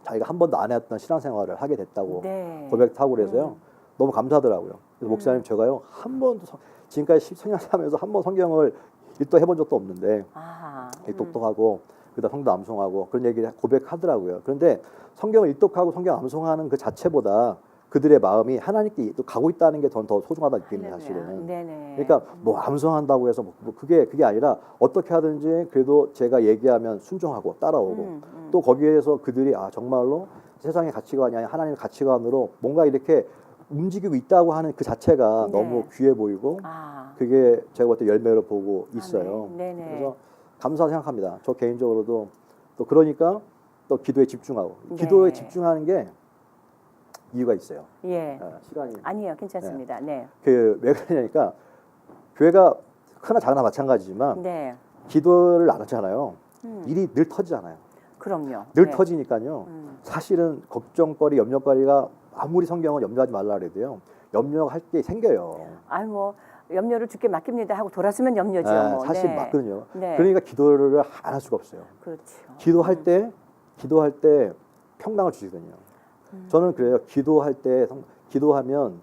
자기가 한 번도 안 했던 신앙생활을 하게 됐다고 네. 고백하고 그래서요. 너무 감사하더라고요. 그래서 목사님 제가요 한 번도 지금까지 성장하면서 한 번 성경을 읽도해본 적도 없는데 읽독하고 그다음 성도 암송하고 그런 얘기를 고백하더라고요. 그런데 성경을 읽독하고 성경 암송하는 그 자체보다 그들의 마음이 하나님께 또 가고 있다는 게 더 소중하다 느끼는 사실은. 네네. 그러니까 뭐 암송한다고 해서 뭐 그게 아니라 어떻게 하든지 그래도 제가 얘기하면 순종하고 따라오고 또 거기에서 그들이 정말로 세상의 가치관이 아니라 하나님의 가치관으로 뭔가 이렇게 움직이고 있다고 하는 그 자체가 네. 너무 귀해 보이고 그게 제가 볼 때 열매로 보고 있어요. 네네. 그래서 감사하게 생각합니다. 저 개인적으로도 또 그러니까 또 기도에 집중하고 네. 기도에 집중하는 게 이유가 있어요. 예. 시간이 아니에요, 괜찮습니다. 네. 왜 그러냐니까 교회가 크나 작으나 마찬가지지만 네. 기도를 안 하잖아요. 일이 늘 터지잖아요. 그럼요. 늘 네. 터지니까요. 사실은 걱정거리, 염려거리가 아무리 성경은 염려하지 말라 그래도요. 염려할 게 생겨요. 아이 뭐 염려를 주께 맡깁니다 하고 돌아서면 염려죠. 뭐. 사실 네. 맞거든요. 네. 그러니까 기도를 안 할 수가 없어요. 그렇죠. 기도할 때 평강을 주시거든요. 저는 그래요. 기도하면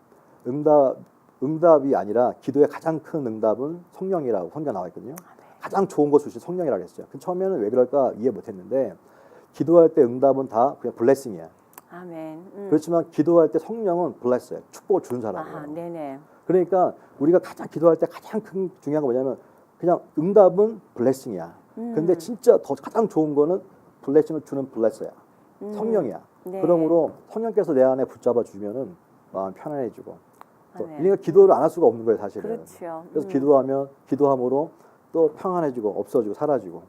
응답이 아니라 기도의 가장 큰 응답은 성령이라고 성경 나와 있거든요. 가장 좋은 것 주신 성령이라고 했어요. 처음에는 왜 그럴까 이해 못했는데 기도할 때 응답은 다 그냥 블레싱이야. 아멘. 그렇지만 기도할 때 성령은 블레스예요. 축복을 주는 사람이에요. 네네. 그러니까 우리가 가장 기도할 때 가장 큰 중요한 거 뭐냐면 그냥 응답은 블레싱이야. 근데 진짜 더 가장 좋은 거는 블레싱을 주는 블레스야. 성령이야. 네. 그러므로 성령께서 내 안에 붙잡아 주면은 마음 편안해지고. 또 아멘. 그러니까 기도를 안 할 수가 없는 거예요, 사실은. 그렇죠. 그래서 기도함으로 또 평안해지고 없어지고 사라지고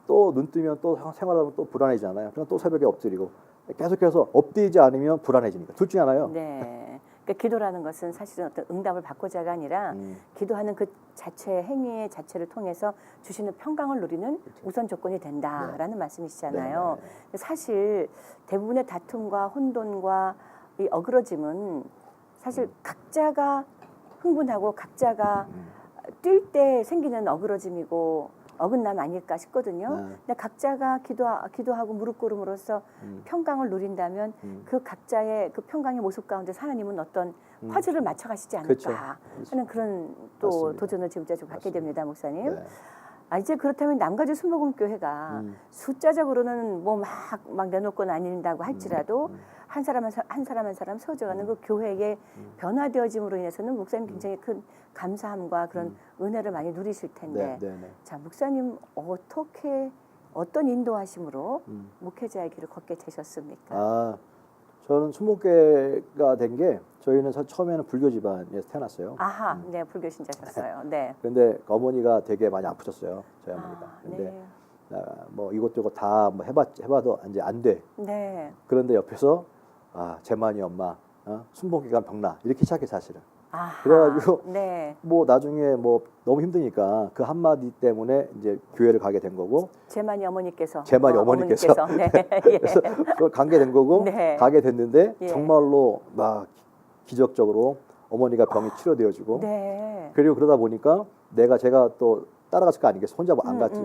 또 눈 뜨면 또 생활하면 또 불안해지잖아요. 그럼 또 새벽에 엎드리고 계속해서 엎드리지 않으면 불안해지니까 둘 중에 하나요. 네. 그러니까 기도라는 것은 사실은 어떤 응답을 받고자가 아니라 기도하는 그 자체 행위의 자체를 통해서 주시는 평강을 누리는 우선 조건이 된다라는 말씀이시잖아요. 사실 대부분의 다툼과 혼돈과 이 어그러짐은 사실 각자가 흥분하고 각자가 뛸 때 생기는 어그러짐이고 어긋남 아닐까 싶거든요. 근데 각자가 기도하고 무릎 꿇음으로써 평강을 누린다면 그 각자의 그 평강의 모습 가운데 하나님은 어떤 화제를 맞춰가시지 않을까 하는 그런 또 맞습니다. 도전을 지금 좀 갖게 맞습니다. 됩니다, 목사님. 네. 이제 그렇다면 남가주 순복음교회가 숫자적으로는 뭐 막 내놓고 나뉜다고 할지라도 한 사람 한 사람 세워져가는 그 교회의 변화되어짐으로 인해서는 목사님 굉장히 큰 감사함과 그런 은혜를 많이 누리실 텐데 자 목사님 어떤 인도하심으로 목회자의 길을 걷게 되셨습니까? 저는 순복교가 된 게 저희는 처음에는 불교 집안에서 태어났어요. 네, 불교 신자셨어요. 네. 근데 어머니가 되게 많이 아프셨어요, 저희 어머니가. 근데 뭐 이것저것 다 뭐 해봐도 이제 안 돼. 네. 그런데 옆에서 재만이 엄마, 순복기가 병나 이렇게 시작해 사실은. 그래가지고 뭐 나중에 뭐 너무 힘드니까 그 한마디 때문에 이제 교회를 가게 된 거고. 재만이 어머니께서. 네. 그래서 그걸 가게 된 거고 가게 됐는데 정말로 막 기적적으로 어머니가 병이 치료되어지고. 그리고 그러다 보니까 제가 또 따라갔을 거 아니겠어. 혼자 안 갔지.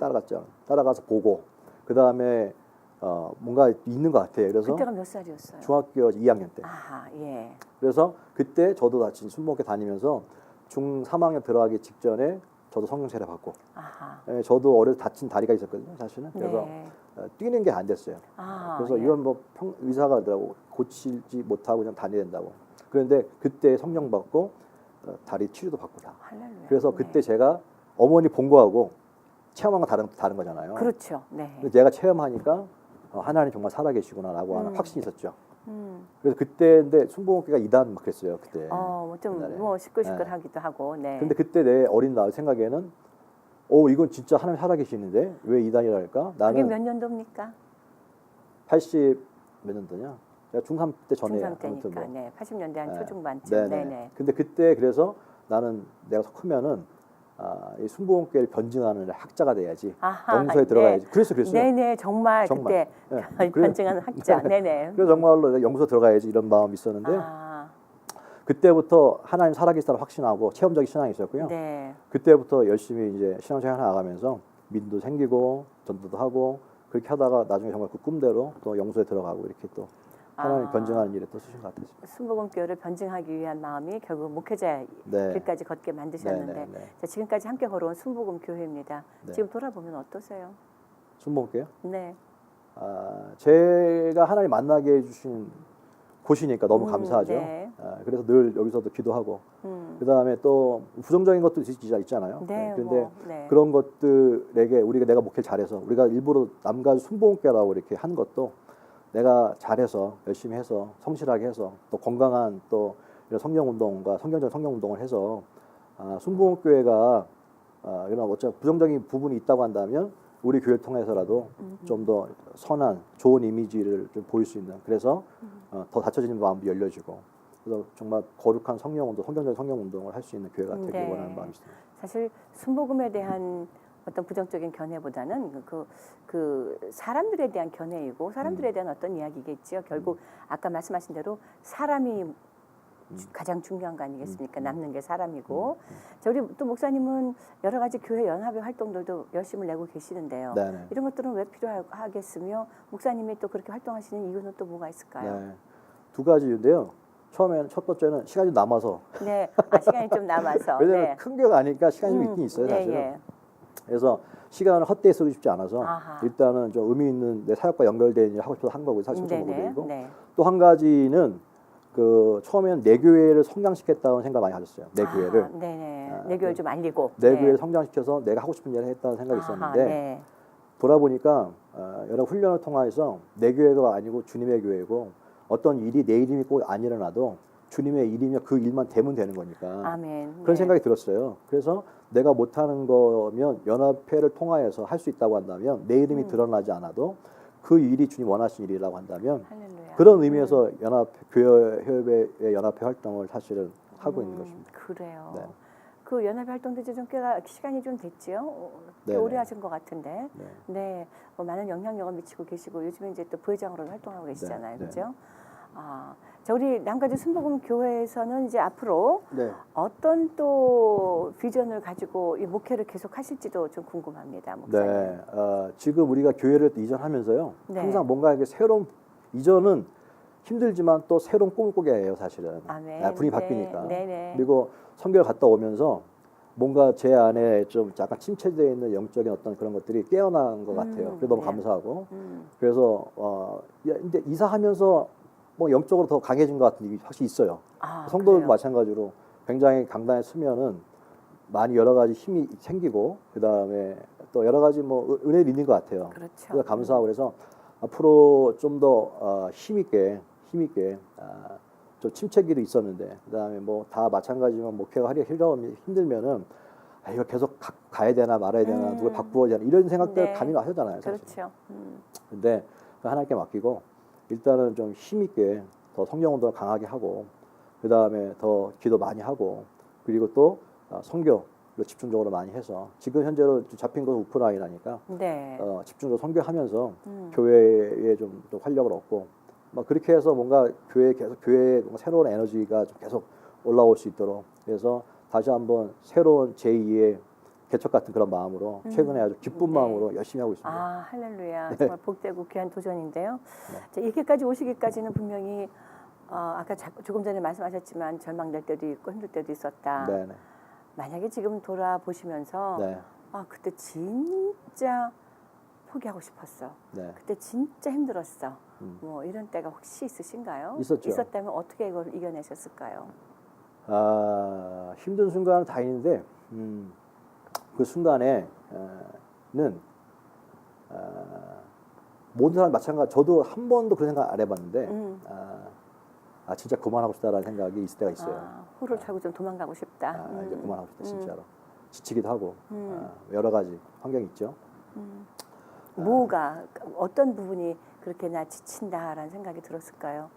따라갔죠. 따라가서 보고 그 다음에 뭔가 있는 것 같아요. 그래서 그때가 몇 살이었어요? 중학교 2학년 때. 예. 그래서 그때 저도 다친 순복에 다니면서 중 3학년 들어가기 직전에 저도 성령 세례 받고. 저도 어려서 다친 다리가 있었거든요, 사실은. 그래서 뛰는 게 안 됐어요. 그래서 이건 뭐 의사가 하더라고 고치지 못하고 그냥 다녀야 된다고. 그런데 그때 성령 받고 다리 치료도 받고 다. 할렐루야. 그래서 그때 제가 어머니 본 거하고 체험한 건 다른 거잖아요. 그렇죠. 네. 근데 제가 체험하니까 하나님 정말 살아계시구나라고 하는 확신이 있었죠. 그래서 그때인데 순복음교회가 2단 막 그랬어요. 그때. 좀 뭐 시끌시끌하기도 하고. 네. 근데 그때 내 어린 나 생각에는 이건 진짜 하나님 살아계시는데 왜 2단이랄까? 나는 그게 몇 년도입니까? 80 몇 년도냐? 제가 중3 때 전에 중3 때니까. 네. 80년대 한 초중반쯤. 네네. 근데 그때 그래서 나는 내가 크면은 이 순복음교회를 변증하는 학자가 돼야지. 영서에 들어가야지. 그랬어요. 네네. 정말. 그때 변증하는 학자. 네네. 그래서 정말로 영서 들어가야지 이런 마음이 있었는데 그때부터 하나님 살아계시다를 확신하고 체험적인 신앙이 있었고요. 그때부터 열심히 이제 신앙생활 나가면서 믿음도 생기고 전도도 하고 그렇게 하다가 나중에 정말 그 꿈대로 또 영서에 들어가고 이렇게 또 하나님 변증하는 일에 또 쓰신 것 같아요. 순복음교회를 변증하기 위한 마음이 결국 목회자의 길까지 걷게 만드셨는데 자, 지금까지 함께 걸어온 순복음교회입니다. 지금 돌아보면 어떠세요? 순복음교회요? 네. 제가 하나님 만나게 해주신 곳이니까 너무 감사하죠. 그래서 늘 여기서도 기도하고 그 다음에 또 부정적인 것도 있잖아요. 그런데 그런 것들에게 내가 목회를 잘해서 우리가 일부러 남가주 순복음교회라고 이렇게 한 것도 내가 잘해서 열심히 해서 성실하게 해서 또 건강한 또 이런 성경 운동과 성경적 성경 운동을 해서 순복음교회가 이런 어차피 부정적인 부분이 있다고 한다면 우리 교회를 통해서라도 좀 더 선한 좋은 이미지를 좀 보일 수 있는 그래서 더 닫혀지는 마음도 열려지고 그래서 정말 거룩한 성령 운동, 성경적인 성경 운동을 할 수 있는 교회가 되길 네. 원하는 마음이 있습니다. 사실 순복음에 대한 어떤 부정적인 견해보다는 그 사람들에 대한 견해이고 사람들에 대한 어떤 이야기겠지요. 결국 아까 말씀하신 대로 사람이 가장 중요한 거 아니겠습니까? 남는 게 사람이고. 자, 우리 또 목사님은 여러 가지 교회 연합의 활동들도 열심히 내고 계시는데요. 네네. 이런 것들은 왜 필요하겠으며 목사님이 또 그렇게 활동하시는 이유는 또 뭐가 있을까요? 네. 두 가지인데요. 처음에는 첫 번째는 시간이 좀 남아서. 네, 시간이 좀 남아서. 왜냐면 네. 큰 교회가 아니니까 시간이 좀 있긴 있어요, 사실은. 예. 그래서 시간을 헛되이 쓰고 싶지 않아서 아하. 일단은 좀 의미 있는 내 사역과 연결된 일을 하고 싶어서 한 거고 사실 좀 네네. 거고 네. 또 한 가지는 그 처음에는 내 교회를 성장시켰다는 생각을 많이 가졌어요. 내 교회를. 네네. 내 교회를 좀 알리고. 내 네. 교회를 성장시켜서 내가 하고 싶은 일을 했다는 생각이 있었는데 네. 돌아보니까 여러 훈련을 통해서 내 교회가 아니고 주님의 교회고 어떤 일이 내 이름이 꼭 안 일어나도 주님의 일이며 그 일만 되면 되는 거니까 아멘. 그런 네. 생각이 들었어요. 그래서 내가 못하는 거면 연합회를 통하여서 할 수 있다고 한다면 내 이름이 드러나지 않아도 그 일이 주님 원하시는 일이라고 한다면 할렐루야. 그런 의미에서 교회의 연합회 활동을 사실은 하고 있는 것입니다. 그래요. 네. 그 연합회 활동도 이제 좀 꽤가 시간이 좀 됐지요. 꽤 네네. 오래 하신 것 같은데. 네. 네. 많은 영향력을 미치고 계시고 요즘에 이제 또 부회장으로 활동하고 계시잖아요. 네. 그렇죠? 자, 우리 남가주 순복음 교회에서는 이제 앞으로 네. 어떤 또 비전을 가지고 이 목회를 계속 하실지도 좀 궁금합니다, 목사님. 네. 지금 우리가 교회를 이전하면서요. 네. 항상 뭔가 이렇게 새로운 이전은 힘들지만 또 새로운 꿈을 꾸게 해요, 사실은. 아멘. 분위기 네. 바뀌니까. 네네. 그리고 선교를 갔다 오면서 뭔가 제 안에 좀 약간 침체되어 있는 영적인 어떤 그런 것들이 깨어난 것 같아요. 그래서 너무 네. 감사하고. 그래서 근데 이사하면서 뭐 영적으로 더 강해진 것 같은 게 확실히 있어요. 성도도 그래요? 마찬가지로 굉장히 강단에 서면은 많이 여러 가지 힘이 생기고 그 다음에 또 여러 가지 뭐 은혜를 있는 것 같아요. 그렇죠. 그래서 감사하고 그래서 앞으로 좀 더 힘있게 좀 침체기도 있었는데 그 다음에 뭐 다 마찬가지지만 목회가 하기 힘들면은 이거 계속 가야 되나 말아야 되나 누굴 바꾸어야 되나 이런 생각들 네. 감이 하잖아요. 그렇죠. 근데 하나님께 맡기고 일단은 좀 힘있게 더 성경 운동을 강하게 하고 그 다음에 더 기도 많이 하고 그리고 또 선교를 집중적으로 많이 해서 지금 현재로 잡힌 것은 우크라이나니까 네. 집중적으로 선교하면서 교회에 좀 활력을 얻고 막 그렇게 해서 뭔가 교회에 뭔가 새로운 에너지가 좀 계속 올라올 수 있도록 그래서 다시 한번 새로운 제2의 개척 같은 그런 마음으로 최근에 아주 기쁜 네. 마음으로 열심히 하고 있습니다. 할렐루야. 네. 정말 복되고 귀한 도전인데요. 자, 이렇게까지 오시기까지는 분명히 아까 조금 전에 말씀하셨지만 절망될 때도 있고 힘들 때도 있었다. 네네. 만약에 지금 돌아보시면서 네. 그때 진짜 포기하고 싶었어. 네. 그때 진짜 힘들었어. 뭐 이런 때가 혹시 있으신가요? 있었죠. 있었다면 어떻게 이걸 이겨내셨을까요? 힘든 순간은 다 있는데 그 순간에는 모든 사람 마찬가지. 저도 한 번도 그런 생각 안 해봤는데 진짜 그만하고 싶다라는 생각이 있을 때가 있어요. 호를 차고 좀 도망가고 싶다. 이제 그만하고 싶다 진짜로. 지치기도 하고 여러 가지 환경이 있죠. 뭐가 어떤 부분이 그렇게 나 지친다라는 생각이 들었을까요?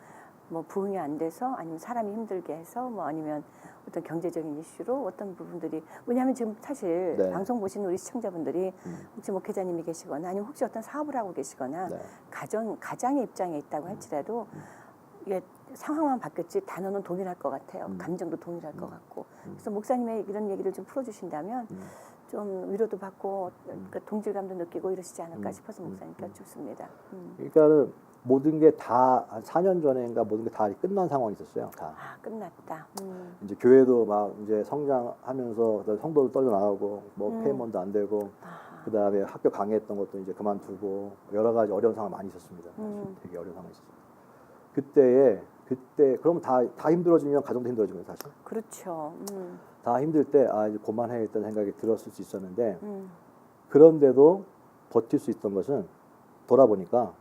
뭐 부응이 안 돼서 아니면 사람이 힘들게 해서 뭐 아니면 어떤 경제적인 이슈로 어떤 부분들이 왜냐하면 지금 사실 네. 방송 보시는 우리 시청자분들이 혹시 목회자님이 계시거나 아니면 혹시 어떤 사업을 하고 계시거나 네. 가장의 입장에 있다고 할지라도 이게 상황만 바뀌었지 단어는 동일할 것 같아요. 감정도 동일할 것 같고 그래서 목사님의 이런 얘기를 좀 풀어주신다면 좀 위로도 받고 그 동질감도 느끼고 이러시지 않을까 싶어서 목사님께 여쭙습니다. 그러니까는 모든 게 다 한 4년 전인가 모든 게 다 끝난 상황이 있었어요. 다. 끝났다. 이제 교회도 막 이제 성장하면서 성도도 떨려 나가고 뭐 페이먼도 안 되고 그 다음에 학교 강의했던 것도 이제 그만두고 여러 가지 어려운 상황 많이 있었습니다. 되게 어려운 상황이 있었어요. 그때 그럼 다 힘들어지면 가정도 힘들어지고요, 사실. 그렇죠. 다 힘들 때 이제 그만해야겠다는 생각이 들었을 수 있었는데 그런데도 버틸 수 있던 것은 돌아보니까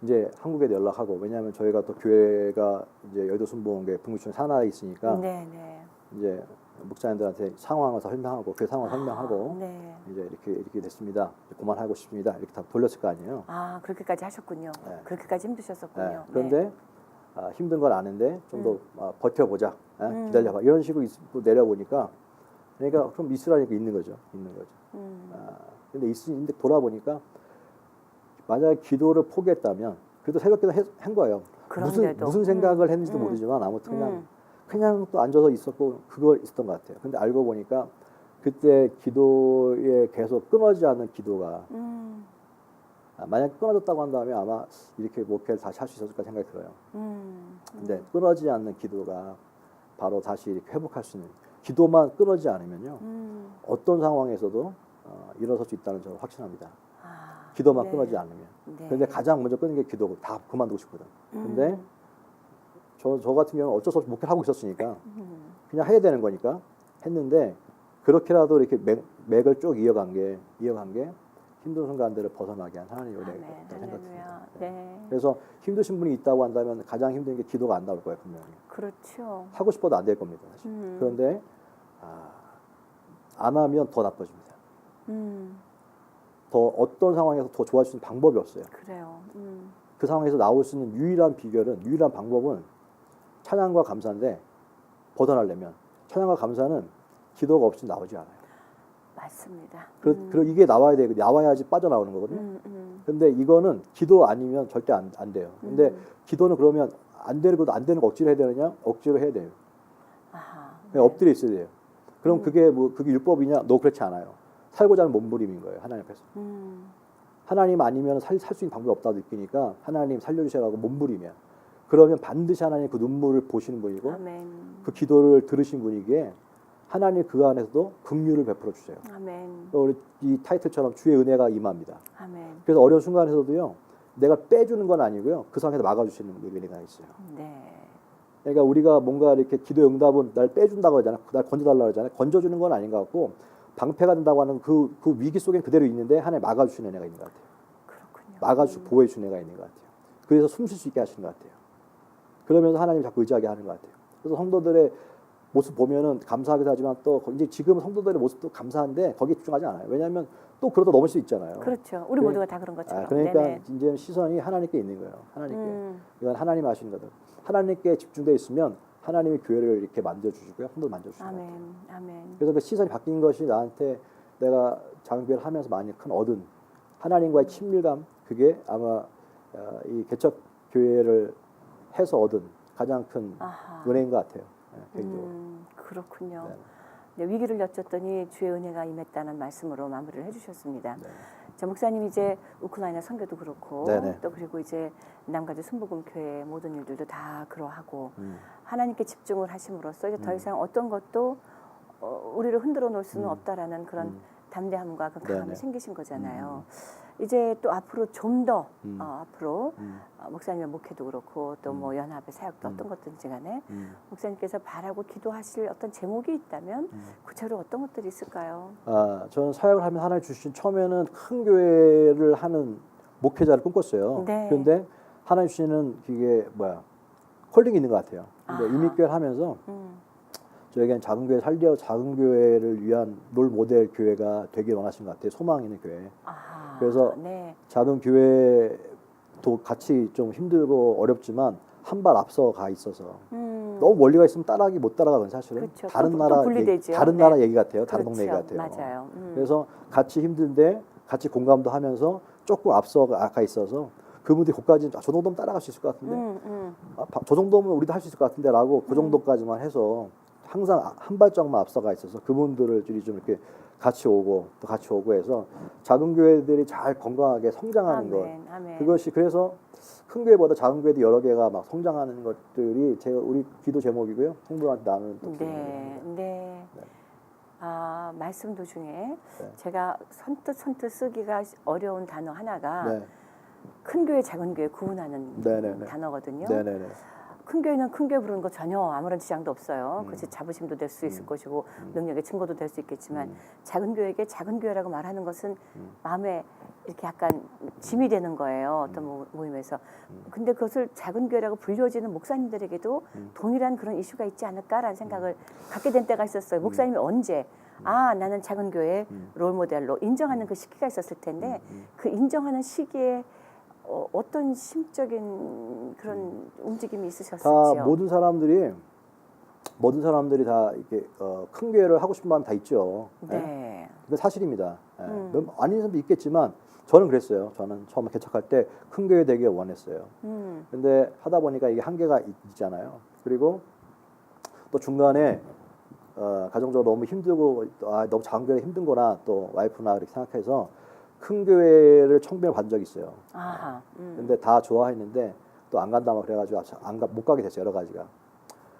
이제 한국에 연락하고 왜냐하면 저희가 또 교회가 이제 여의도 순복음교회 분구청 산하에 있으니까 네네. 이제 목사님들한테 상황을 설명하고 교회 상황을 설명하고 네. 이제 이렇게 됐습니다. 그만하고 싶습니다. 이렇게 다 돌렸을 거 아니에요. 아 그렇게까지 하셨군요. 네. 그렇게까지 힘드셨었군요. 네. 그런데 힘든 건 아는데 좀 더 버텨보자. 음. 기다려봐. 이런 식으로 내려보니까 그러니까 그럼 있으라니까 있는 거죠. 근데 있는데 돌아보니까 만약에 기도를 포기했다면 그래도 새벽기도 한 거예요. 무슨 생각을 했는지도 모르지만 아무튼 그냥 또 앉아서 있었고 그걸 있었던 것 같아요. 근데 알고 보니까 그때 기도에 계속 끊어지지 않는 기도가 만약 끊어졌다고 한다면 아마 이렇게 목회를 다시 할 수 있었을까 생각이 들어요. 근데 끊어지지 않는 기도가 바로 다시 이렇게 회복할 수 있는 기도만 끊어지지 않으면요 어떤 상황에서도 일어설 수 있다는 점을 확신합니다. 기도만 네. 끊어지지 않으면. 네. 그런데 가장 먼저 끊는 게 기도고 다 그만두고 싶거든. 근데 저 같은 경우는 어쩔 수 없이 목회를 하고 있었으니까 그냥 해야 되는 거니까 했는데 그렇게라도 이렇게 맥을 쭉 이어간 게 힘든 순간들을 벗어나게 한 하나님의 은혜가 있다고 생각합니다. 네. 그래서 힘드신 분이 있다고 한다면 가장 힘든 게 기도가 안 나올 거예요, 분명히. 그렇죠. 하고 싶어도 안 될 겁니다, 사실. 그런데 안 하면 더 나빠집니다. 더 어떤 상황에서 더 좋아질 수 있는 방법이 없어요. 그래요. 그 상황에서 나올 수 있는 유일한 방법은 찬양과 감사인데 벗어나려면 찬양과 감사는 기도가 없이 나오지 않아요. 맞습니다. 그리고 이게 나와야 돼요. 나와야지 빠져나오는 거거든요. 근데 이거는 기도 아니면 절대 안 돼요. 근데 기도는 그러면 안 되는 거 억지로 해야 되느냐? 억지로 해야 돼요. 그냥 엎드려 있어야 돼요. 그럼 그게 율법이냐? 너 그렇지 않아요. 살고자 하는 몸부림인 거예요. 하나님 앞에서. 하나님 아니면 살 수 있는 방법이 없다고 느끼니까 하나님 살려주시라고 몸부림이야. 그러면 반드시 하나님 그 눈물을 보시는 분이고 아멘. 그 기도를 들으신 분이기에 하나님 그 안에서도 긍휼을 베풀어 주세요. 아멘. 우리 이 타이틀처럼 주의 은혜가 임합니다. 아멘. 그래서 어려운 순간에서도요. 내가 빼주는 건 아니고요. 그 상황에서 막아주시는 은혜가 있어요. 네. 그러니까 우리가 뭔가 이렇게 기도 응답은 날 빼준다고 하잖아요. 날 건져달라고 하잖아요. 건져주는 건 아닌 것 같고 방패가 된다고 하는 그 위기 속에 그대로 있는데 하나님 막아주시는 은혜가 있는 것 같아요. 그렇군요. 막아주고 보호해주는 은혜가 있는 것 같아요. 그래서 숨 쉴 수 있게 하시는 것 같아요. 그러면서 하나님 자꾸 의지하게 하는 것 같아요. 그래서 성도들의 모습 보면은 감사하기도 하지만 또 이제 지금 성도들의 모습도 감사한데 거기에 집중하지 않아요. 왜냐하면 또 그러다 넘을 수 있잖아요. 그렇죠. 우리 모두가 다 그런 것처럼. 그러니까 네네. 이제 시선이 하나님께 있는 거예요. 하나님께. 이건 하나님 하시는 거든. 하나님께 집중되어 있으면 하나님이 교회를 이렇게 만져주시고요. 성도를 만져주시는 거예요. 아멘. 그래서 그 시선이 바뀐 것이 나한테 내가 작은 교회를 하면서 많이 큰 얻은 하나님과의 친밀감 그게 아마 이 개척 교회를 해서 얻은 가장 큰 은혜인 것 같아요. 개인적으로. 그렇군요. 네. 네, 위기를 여쭸더니 주의 은혜가 임했다는 말씀으로 마무리를 해주셨습니다. 네. 자, 목사님 이제 우크라이나 선교도 그렇고 네네. 또 그리고 이제 남가주 순복음교회 모든 일들도 다 그러하고 하나님께 집중을 하심으로써 이제 더 이상 어떤 것도 우리를 흔들어 놓을 수는 없다라는 그런 담대함과 그 강함이 네네. 생기신 거잖아요. 이제 또 앞으로 좀 더 앞으로 목사님의 목회도 그렇고 또 뭐 연합의 사역도 어떤 것든지 간에 목사님께서 바라고 기도하실 어떤 제목이 있다면 구체로 어떤 것들이 있을까요? 저는 사역을 하면 하나님 주신 처음에는 큰 교회를 하는 목회자를 꿈꿨어요. 네. 그런데 하나님 주시는 그게 콜링이 있는 것 같아요. 근데 이민교회를 하면서 저에겐 작은 교회를 위한 롤 모델 교회가 되길 원하신 것 같아요. 소망 있는 교회. 그래서 네. 작은 교회도 같이 좀 힘들고 어렵지만 한 발 앞서 가 있어서 너무 멀리 가 있으면 못 따라가건 사실은 그렇죠. 다른 또 나라 분리되죠. 다른 네. 나라 얘기 같아요. 다른 그렇죠. 동네 얘기 같아요. 맞아요. 그래서 같이 힘든데 같이 공감도 하면서 조금 앞서 가 있어서 그분들이 거기까지 저 정도면 따라갈 수 있을 것 같은데 저 정도면 우리도 할 수 있을 것 같은데라고 그 정도까지만 해서 항상 한 발짝만 앞서가 있어서 그분들을 좀 이렇게 같이 오고 해서 작은 교회들이 잘 건강하게 성장하는 것 그것이 그래서 큰 교회보다 작은 교회도 여러 개가 막 성장하는 것들이 우리 기도 제목이고요. 성도한테 나누는 또 네. 말씀 도중에 네. 제가 선뜻 쓰기가 어려운 단어 하나가 네. 큰 교회, 작은 교회 구분하는 네네네. 단어거든요. 네네네. 큰 교회는 큰 교회 부르는 거 전혀 아무런 지장도 없어요. 그렇지 자부심도 될 수 있을 것이고 능력의 증거도 될 수 있겠지만 작은 교회에게 작은 교회라고 말하는 것은 마음에 이렇게 약간 짐이 되는 거예요. 어떤 모임에서. 근데 그것을 작은 교회라고 불려지는 목사님들에게도 동일한 그런 이슈가 있지 않을까라는 생각을 갖게 된 때가 있었어요. 목사님이 언제 나는 작은 교회 롤모델로 인정하는 그 시기가 있었을 텐데 그 인정하는 시기에 어떤 심적인 그런 움직임이 있으셨을지요? 다 모든 사람들이 다 이렇게 큰 교회를 하고 싶은 마음이 다 있죠. 네. 그게 사실입니다. 아닌 사람도 있겠지만 저는 그랬어요. 저는 처음에 개척할 때 큰 교회 되길 원했어요. 근데 하다 보니까 이게 한계가 있잖아요. 그리고 또 중간에 가정적으로 너무 힘들고 너무 작은 교회 힘든거나 또 와이프나 이렇게 생각해서 큰 교회를 청빙을 받은 적이 있어요. 근데 다 좋아했는데 또 안 간다 막 그래가지고 못 가게 됐어요. 여러 가지가.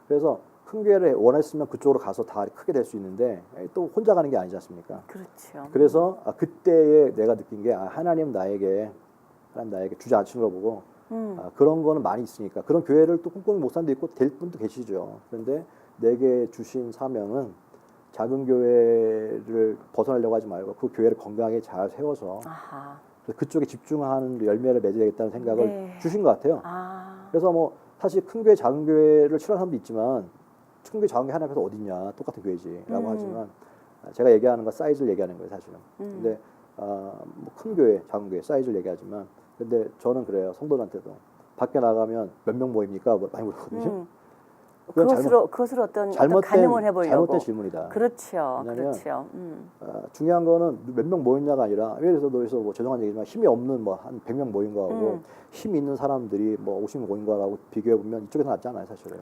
그래서 큰 교회를 원했으면 그쪽으로 가서 다 크게 될 수 있는데 또 혼자 가는 게 아니지 않습니까? 그렇죠. 그래서 그때에 내가 느낀 게 하나님 나에게 주저앉힌 걸 보고 그런 거는 많이 있으니까 그런 교회를 또 꿈꾸는 목사님도 있고 될 분도 계시죠. 그런데 내게 주신 사명은 작은 교회를 벗어나려고 하지 말고 그 교회를 건강하게 잘 세워서 그쪽에 집중하는 열매를 맺어야겠다는 생각을 주신 것 같아요. 그래서 뭐 사실 큰 교회 작은 교회를 싫어하는 사람도 있지만 큰 교회 작은 교회 하나님께서 어딨냐 똑같은 교회지라고 하지만 제가 얘기하는 건 사이즈를 얘기하는 거예요 사실은. 근데 뭐 큰 교회 작은 교회 사이즈를 얘기하지만 근데 저는 그래요. 성도들한테도 밖에 나가면 몇 명 모입니까? 뭐 많이 물어보거든요. 그것으로 어떤 가늠을 해보려고. 잘못된 질문이다. 그렇죠. 그렇죠. 중요한 거는 몇 명 모였냐가 아니라 예를 들어서 너에서 뭐 죄송한 얘기지만 힘이 없는 뭐 한 100명 모인 거하고 힘이 있는 사람들이 뭐 50명 모인 거하고 비교해 보면 이쪽에서 낫잖아요, 사실은.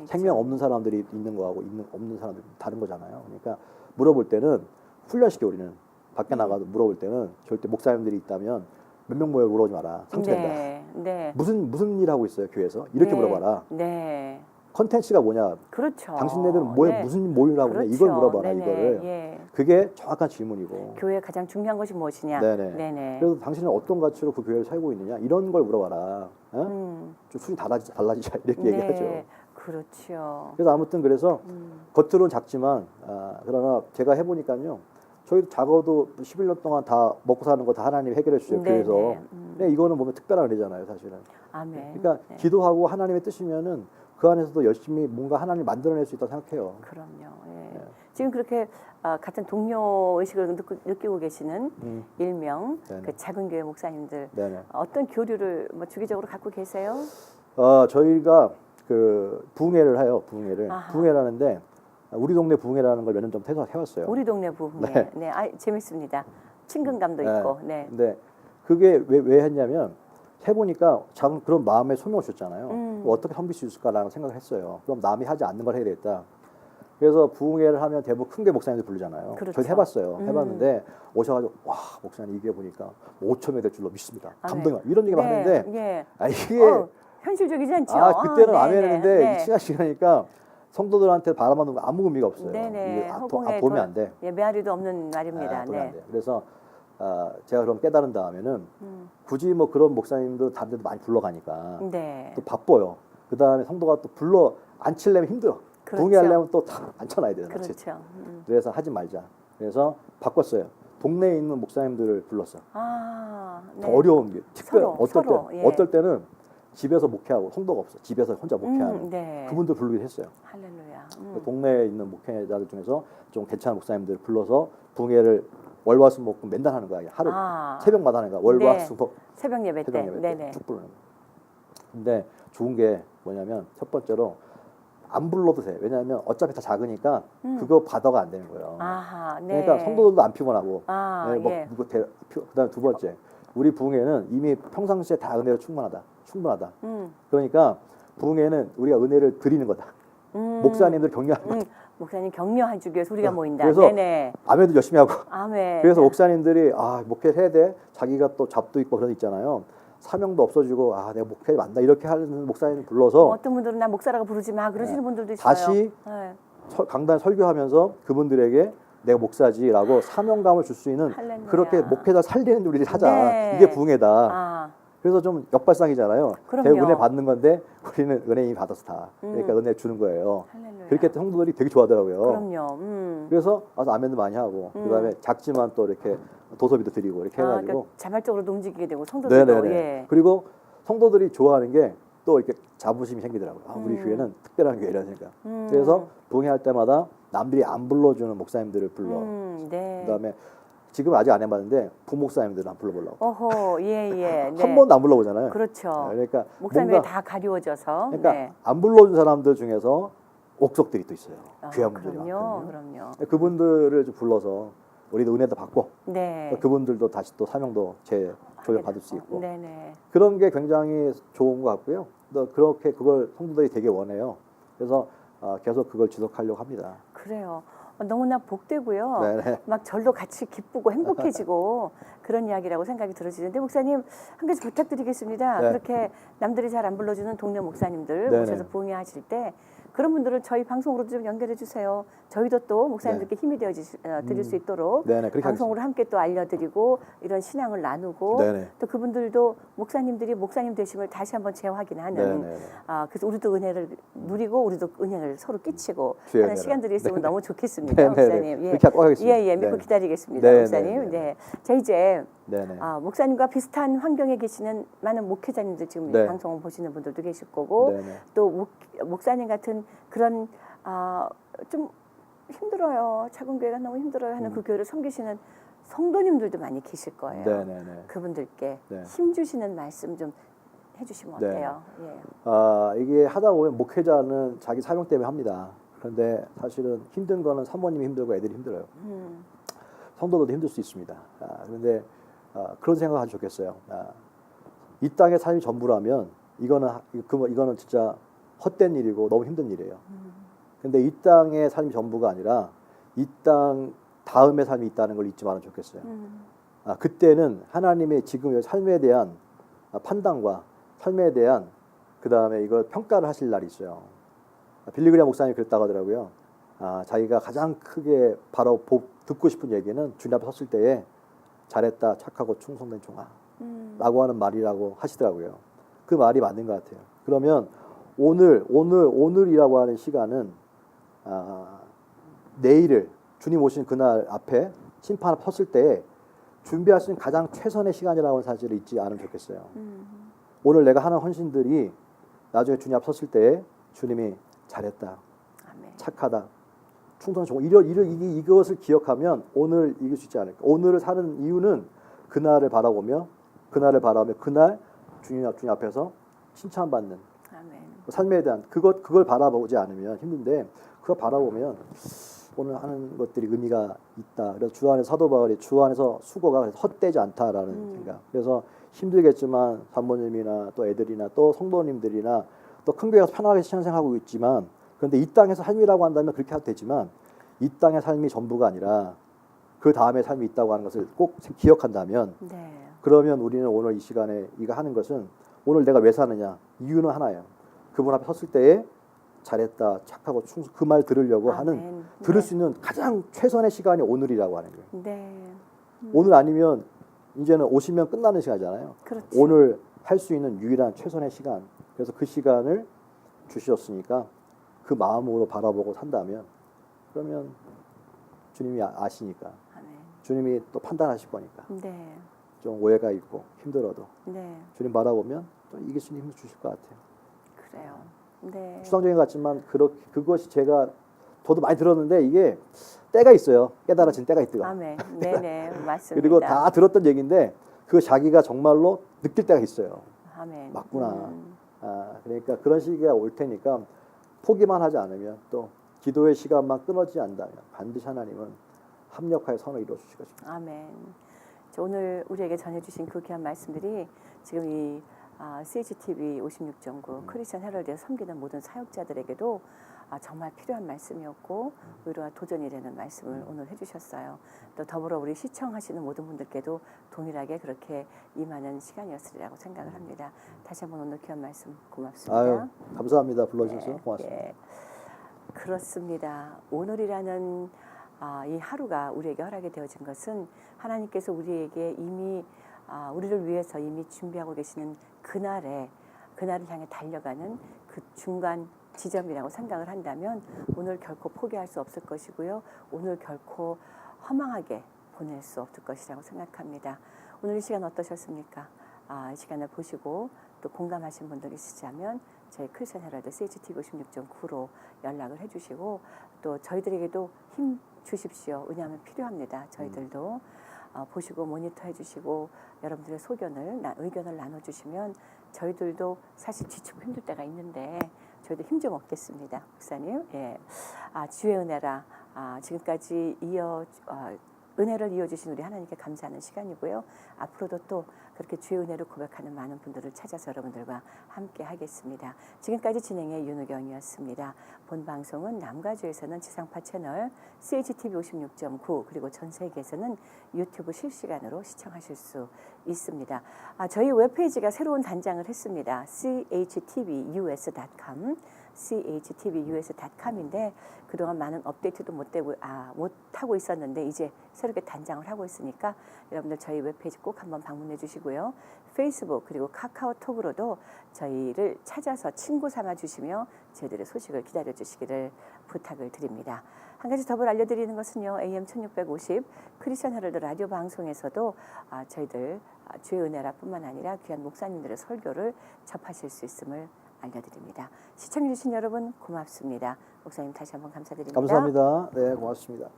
생명 없는 사람들이 있는 거하고 없는 사람들이 다른 거잖아요. 그러니까 물어볼 때는 훈련시켜 우리는 밖에 나가도 물어볼 때는 절대 목사님들이 있다면 몇 명 모여 물어보지 마라. 상처된다. 네. 무슨 일 하고 있어요 교회에서? 이렇게 물어봐라. 네. 컨텐츠가 뭐냐? 그렇죠. 당신네들은 무슨 모임을 하고 있냐? 그렇죠. 이걸 물어봐라. 이거를. 그게 정확한 질문이고. 교회에 가장 중요한 것이 무엇이냐? 네네. 그래서 당신은 어떤 가치로 그 교회를 살고 있느냐? 이런 걸 물어봐라. 좀 수준이 달라지자 이렇게 얘기하죠. 그렇죠. 그래서 아무튼 그래서 겉으로는 작지만 그러나 제가 해보니까요. 저희도 작아도 11년 동안 다 먹고 사는 거 다 하나님이 해결해 주세요. 그래서 이거는 보면 특별한 은혜잖아요, 사실은. 아멘. 그러니까 기도하고 하나님의 뜻이면은 그 안에서도 열심히 뭔가 하나님 만들어낼 수 있다고 생각해요. 그럼요. 지금 그렇게 같은 동료 의식을 느끼고 계시는 일명 그 작은 교회 목사님들 어떤 교류를 뭐 주기적으로 갖고 계세요? 저희가 그 부흥회를 해요. 부흥회를 하는데 우리 동네 부흥회라는 걸 몇 년 전부터 해왔어요. 우리 동네 부흥회. 재밌습니다. 친근감도 있고. 근데 그게 왜 했냐면 해보니까 작은 그런 마음에 소명을 주셨잖아요. 어떻게 섬길 수 있을까라는 생각을 했어요. 그럼 남이 하지 않는 걸 해야 되겠다. 그래서 부흥회를 하면 대부분 큰 게 목사님들 부르잖아요. 그렇죠. 저희 해봤어요. 해봤는데 오셔가지고 와 목사님 이게 보니까 5천 명 될 줄로 믿습니다. 감동이야. 이런 얘기만 하는데 이게 현실적이지 않죠. 그때는 아멘했는데 이 시간이니까 성도들한테 바라보는 거 아무 의미가 없어요. 이게 보면 안 돼. 메아리도 없는 말입니다. 보면 안 돼. 그래서 제가 그럼 깨달은 다음에는 굳이 뭐 그런 목사님도 다른 데도 많이 불러가니까 또 바빠요. 그 다음에 성도가 또 불러 앉히려면 힘들어. 부흥회하려면 또 다 앉혀놔야 되잖아. 그렇죠. 그래서 하지 말자. 그래서 바꿨어요. 동네에 있는 목사님들을 불렀어. 더 어려운 게 특별 어떨 때는 집에서 목회하고 성도가 없어. 집에서 혼자 목회하는 그분들 부르기도 했어요. 할렐루야. 동네에 있는 목회자들 중에서 좀 괜찮은 목사님들을 불러서 부흥회를 월화수목 맨날 하는 거야. 하루 새벽마다 하는 거야. 월화수목 새벽 예배 때 쭉 부르는 거야. 근데 좋은 게 뭐냐면 첫 번째로 안 불러도 돼. 왜냐하면 어차피 다 작으니까 그거 받아가 안 되는 거예요. 그러니까 성도들도 안 피곤하고. 그다음에 두 번째, 우리 부흥회는 이미 평상시에 다 은혜로 충분하다. 그러니까 부흥회는 우리가 은혜를 드리는 거다. 목사님들 격려하는 거다. 목사님 격려해주기 위해서 우리가 모인다. 그래서 아멘도 열심히 하고. 그래서 목사님들이 목회를 해야 돼. 자기가 또 잡도 있고 그런 거 있잖아요. 사명도 없어지고 내가 목회 만다 이렇게 하는 목사님 불러서 어떤 분들은 나 목사라고 부르지 마 그러시는 분들도 있어요. 다시 강단 설교하면서 그분들에게 내가 목사지라고 사명감을 줄 수 있는 그렇게 목회자 살리는 우리를 하자. 이게 부흥회다. 그래서 좀 역발상이잖아요. 그럼요. 은혜 받는 건데 우리는 은혜인이 받아서 다. 그러니까 은혜 주는 거예요. 할렐루야. 그렇게 성도들이 되게 좋아하더라고요. 그럼요. 그래서 와서 아멘도 많이 하고 그다음에 작지만 또 이렇게 도서비도 드리고 이렇게 해가지고 그러니까 자발적으로도 움직이게 되고 성도들도 네네네. 예. 그리고 성도들이 좋아하는 게 또 이렇게 자부심이 생기더라고요. 우리 교회는 특별한 교회라 생각. 그래서 부흥회할 때마다 남들이 안 불러주는 목사님들을 불러. 네. 그다음에 지금 아직 안 해봤는데 부목사님들은 안 불러보려고. 어허, 예. 네. 한 번도 안 불러보잖아요. 그렇죠. 그러니까 목사님이 뭔가 다 가리워져서. 그러니까 네. 안 불러준 사람들 중에서 옥석들이 또 있어요. 귀한 분들이 그럼요. 많거든요. 그분들을 좀 불러서 우리도 은혜도 받고 네. 그분들도 다시 또 사명도 조율 받을 수 있고 네네. 그런 게 굉장히 좋은 것 같고요. 또 그렇게 그걸 성도들이 되게 원해요. 그래서 계속 그걸 지속하려고 합니다. 그래요. 너무나 복되고요. 네네. 막 절로 같이 기쁘고 행복해지고 그런 이야기라고 생각이 들어지는데 목사님 한 가지 부탁드리겠습니다. 네. 그렇게 남들이 잘 안 불러주는 동네 목사님들 네네. 오셔서 부흥회 하실 때 그런 분들을 저희 방송으로 좀 연결해 주세요. 저희도 또 목사님들께 힘이 되어 드릴 수 있도록 네네, 그렇게 방송으로 함께 또 알려드리고 이런 신앙을 나누고 네네. 또 그분들도 목사님들이 목사님 되심을 다시 한번 재확인하는 네네. 그래서 우리도 은혜를 누리고 우리도 은혜를 서로 끼치고 주의 하는 은혜를. 시간들이 있으면 네네. 너무 좋겠습니다. 네네네. 목사님. 그렇게 꼭 하겠습니다. 예, 믿고 네. 기다리겠습니다. 네네네. 목사님. 네. 자, 이제 네네. 목사님과 비슷한 환경에 계시는 많은 목회자님들 지금 네. 방송을 보시는 분들도 계실 거고 네네. 또 목사님 같은 그런 좀 힘들어요. 작은 교회가 너무 힘들어요 하는 그 교회를 섬기시는 성도님들도 많이 계실 거예요. 네네네. 그분들께 네. 힘 주시는 말씀 좀 해주시면 네. 어때요? 예. 이게 하다 보면 목회자는 자기 사명 때문에 합니다. 그런데 사실은 힘든 거는 사모님이 힘들고 애들이 힘들어요. 성도들도 힘들 수 있습니다. 그런데 그런 생각하면 좋겠어요. 이 땅의 삶이 전부라면 이거는 진짜 헛된 일이고 너무 힘든 일이에요. 근데 이 땅의 삶이 전부가 아니라 이 땅 다음의 삶이 있다는 걸 잊지 말으면 좋겠어요. 그때는 하나님의 지금의 삶에 대한 판단과 삶에 대한 그 다음에 이걸 평가를 하실 날이 있어요. 빌리그리아 목사님이 그랬다고 하더라고요. 자기가 가장 크게 바로 듣고 싶은 얘기는 주님 앞에 섰을 때에 잘했다, 착하고 충성된 종아 라고 하는 말이라고 하시더라고요. 그 말이 맞는 것 같아요. 그러면 오늘이라고 하는 시간은 내일을 주님 오신 그날 앞에 심판 앞에 섰을 때에 준비할 수 있는 가장 최선의 시간이라고 하는 사실을 잊지 않으면 좋겠어요. 오늘 내가 하는 헌신들이 나중에 주님 앞에 섰을 때에 주님이 잘했다, 아멘. 착하다, 충성정 이것을 기억하면 오늘 이길 수 있지 않을까. 오늘을 사는 이유는 그날을 바라보며 그날 주님 앞에서 칭찬받는 아멘. 삶에 대한 그걸 바라보지 않으면 힘든데 그거 바라보면 오늘 하는 것들이 의미가 있다. 그래서 주 안에서 사도 바울이 주 안에서 수고가 헛되지 않다라는 생각. 그래서 힘들겠지만 사모님이나 또 애들이나 또 성도님들이나 또 큰 교회에서 편하게 신앙생활하고 있지만 그런데 이 땅에서 삶이라고 한다면 그렇게 해도 되지만 이 땅의 삶이 전부가 아니라 그 다음에 삶이 있다고 하는 것을 꼭 기억한다면 네. 그러면 우리는 오늘 이 시간에 이거 하는 것은 오늘 내가 왜 사느냐 이유는 하나예요. 그분 앞에 섰을 때에 잘했다, 착하고 충성 그 말 들으려고 하는 들을 수 있는 가장 최선의 시간이 오늘이라고 하는 거예요. 네. 오늘 아니면 이제는 오시면 끝나는 시간이잖아요. 그렇죠. 오늘 할 수 있는 유일한 최선의 시간. 그래서 그 시간을 주셨으니까 그 마음으로 바라보고 산다면 그러면 주님이 아시니까 아멘. 주님이 또 판단하실 거니까 네. 좀 오해가 있고 힘들어도 네. 주님 바라보면 또 이길 수 있는 힘을 주실 것 같아요. 그래요. 네. 추상적인 것 같지만 그것이 저도 많이 들었는데 이게 때가 있어요. 깨달아진 때가 있더라고요. 아멘. 네네. 맞습니다. 그리고 다 들었던 얘기인데 그 자기가 정말로 느낄 때가 있어요. 아멘. 맞구나. 그러니까 그런 시기가 올 테니까 포기만 하지 않으면 또 기도의 시간만 끊어지지 않다면 반드시 하나님은 합력하여 선을 이루어 주실 것입니다. 아멘. 오늘 우리에게 전해주신 그 귀한 말씀들이 지금 이 CGTV 56.9 크리스천 헤럴드에서 섬기는 모든 사역자들에게도 정말 필요한 말씀이었고 위로와 도전이 되는 말씀을 오늘 해주셨어요. 또 더불어 우리 시청하시는 모든 분들께도 동일하게 그렇게 임하는 시간이었으리라고 생각을 합니다. 다시 한번 오늘 귀한 말씀 고맙습니다. 감사합니다. 불러주셔서 고맙습니다. 네. 그렇습니다. 오늘이라는 이 하루가 우리에게 허락이 되어진 것은 하나님께서 우리에게 이미 우리를 위해서 이미 준비하고 계시는 그날을 향해 달려가는 그 중간 지점이라고 생각을 한다면 오늘 결코 포기할 수 없을 것이고요. 오늘 결코 허망하게 보낼 수 없을 것이라고 생각합니다. 오늘 이 시간 어떠셨습니까? 이 시간을 보시고 또 공감하신 분들 있으시다면 저희 크리스천 헤럴드 CHTV 56.9로 연락을 해주시고 또 저희들에게도 힘 주십시오. 왜냐하면 필요합니다. 저희들도 보시고 모니터 해주시고 여러분들의 의견을 나눠주시면 저희들도 사실 지치고 힘들 때가 있는데 저희도 힘 좀 얻겠습니다. 목사님. 예. 주의 은혜라 지금까지 은혜를 이어주신 우리 하나님께 감사하는 시간이고요. 앞으로도 또 그렇게 주의 은혜를 고백하는 많은 분들을 찾아서 여러분들과 함께 하겠습니다. 지금까지 진행의 윤우경이었습니다. 본 방송은 남가주에서는 지상파 채널 CHTV 56.9 그리고 전 세계에서는 유튜브 실시간으로 시청하실 수 있습니다. 저희 웹페이지가 새로운 단장을 했습니다. chtvus.com chtvus.com인데 그동안 많은 업데이트도 못하고 있었는데 이제 새롭게 단장을 하고 있으니까 여러분들 저희 웹페이지 꼭 한번 방문해 주시고요. 페이스북 그리고 카카오톡으로도 저희를 찾아서 친구 삼아 주시며 저희들의 소식을 기다려 주시기를 부탁을 드립니다. 한 가지 더불어 알려드리는 것은요. AM 1650 크리스천 헤럴드 라디오 방송에서도 저희들 주의 은혜라뿐만 아니라 귀한 목사님들의 설교를 접하실 수 있음을 알려드립니다. 시청해주신 여러분 고맙습니다. 목사님 다시 한번 감사드립니다. 감사합니다. 네, 고맙습니다.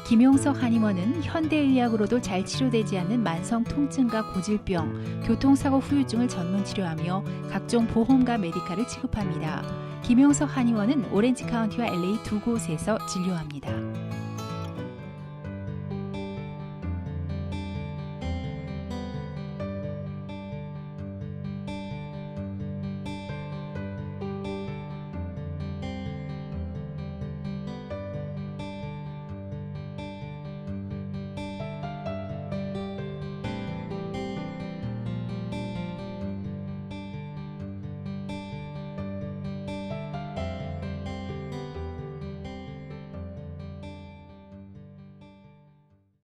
김용석 한의원은 현대의학으로도 잘 치료되지 않는 만성 통증과 고질병, 교통사고 후유증을 전문 치료하며 각종 보험과 메디칼을 지급합니다. 김용석 한의원은 오렌지 카운티와 LA 두 곳에서 진료합니다.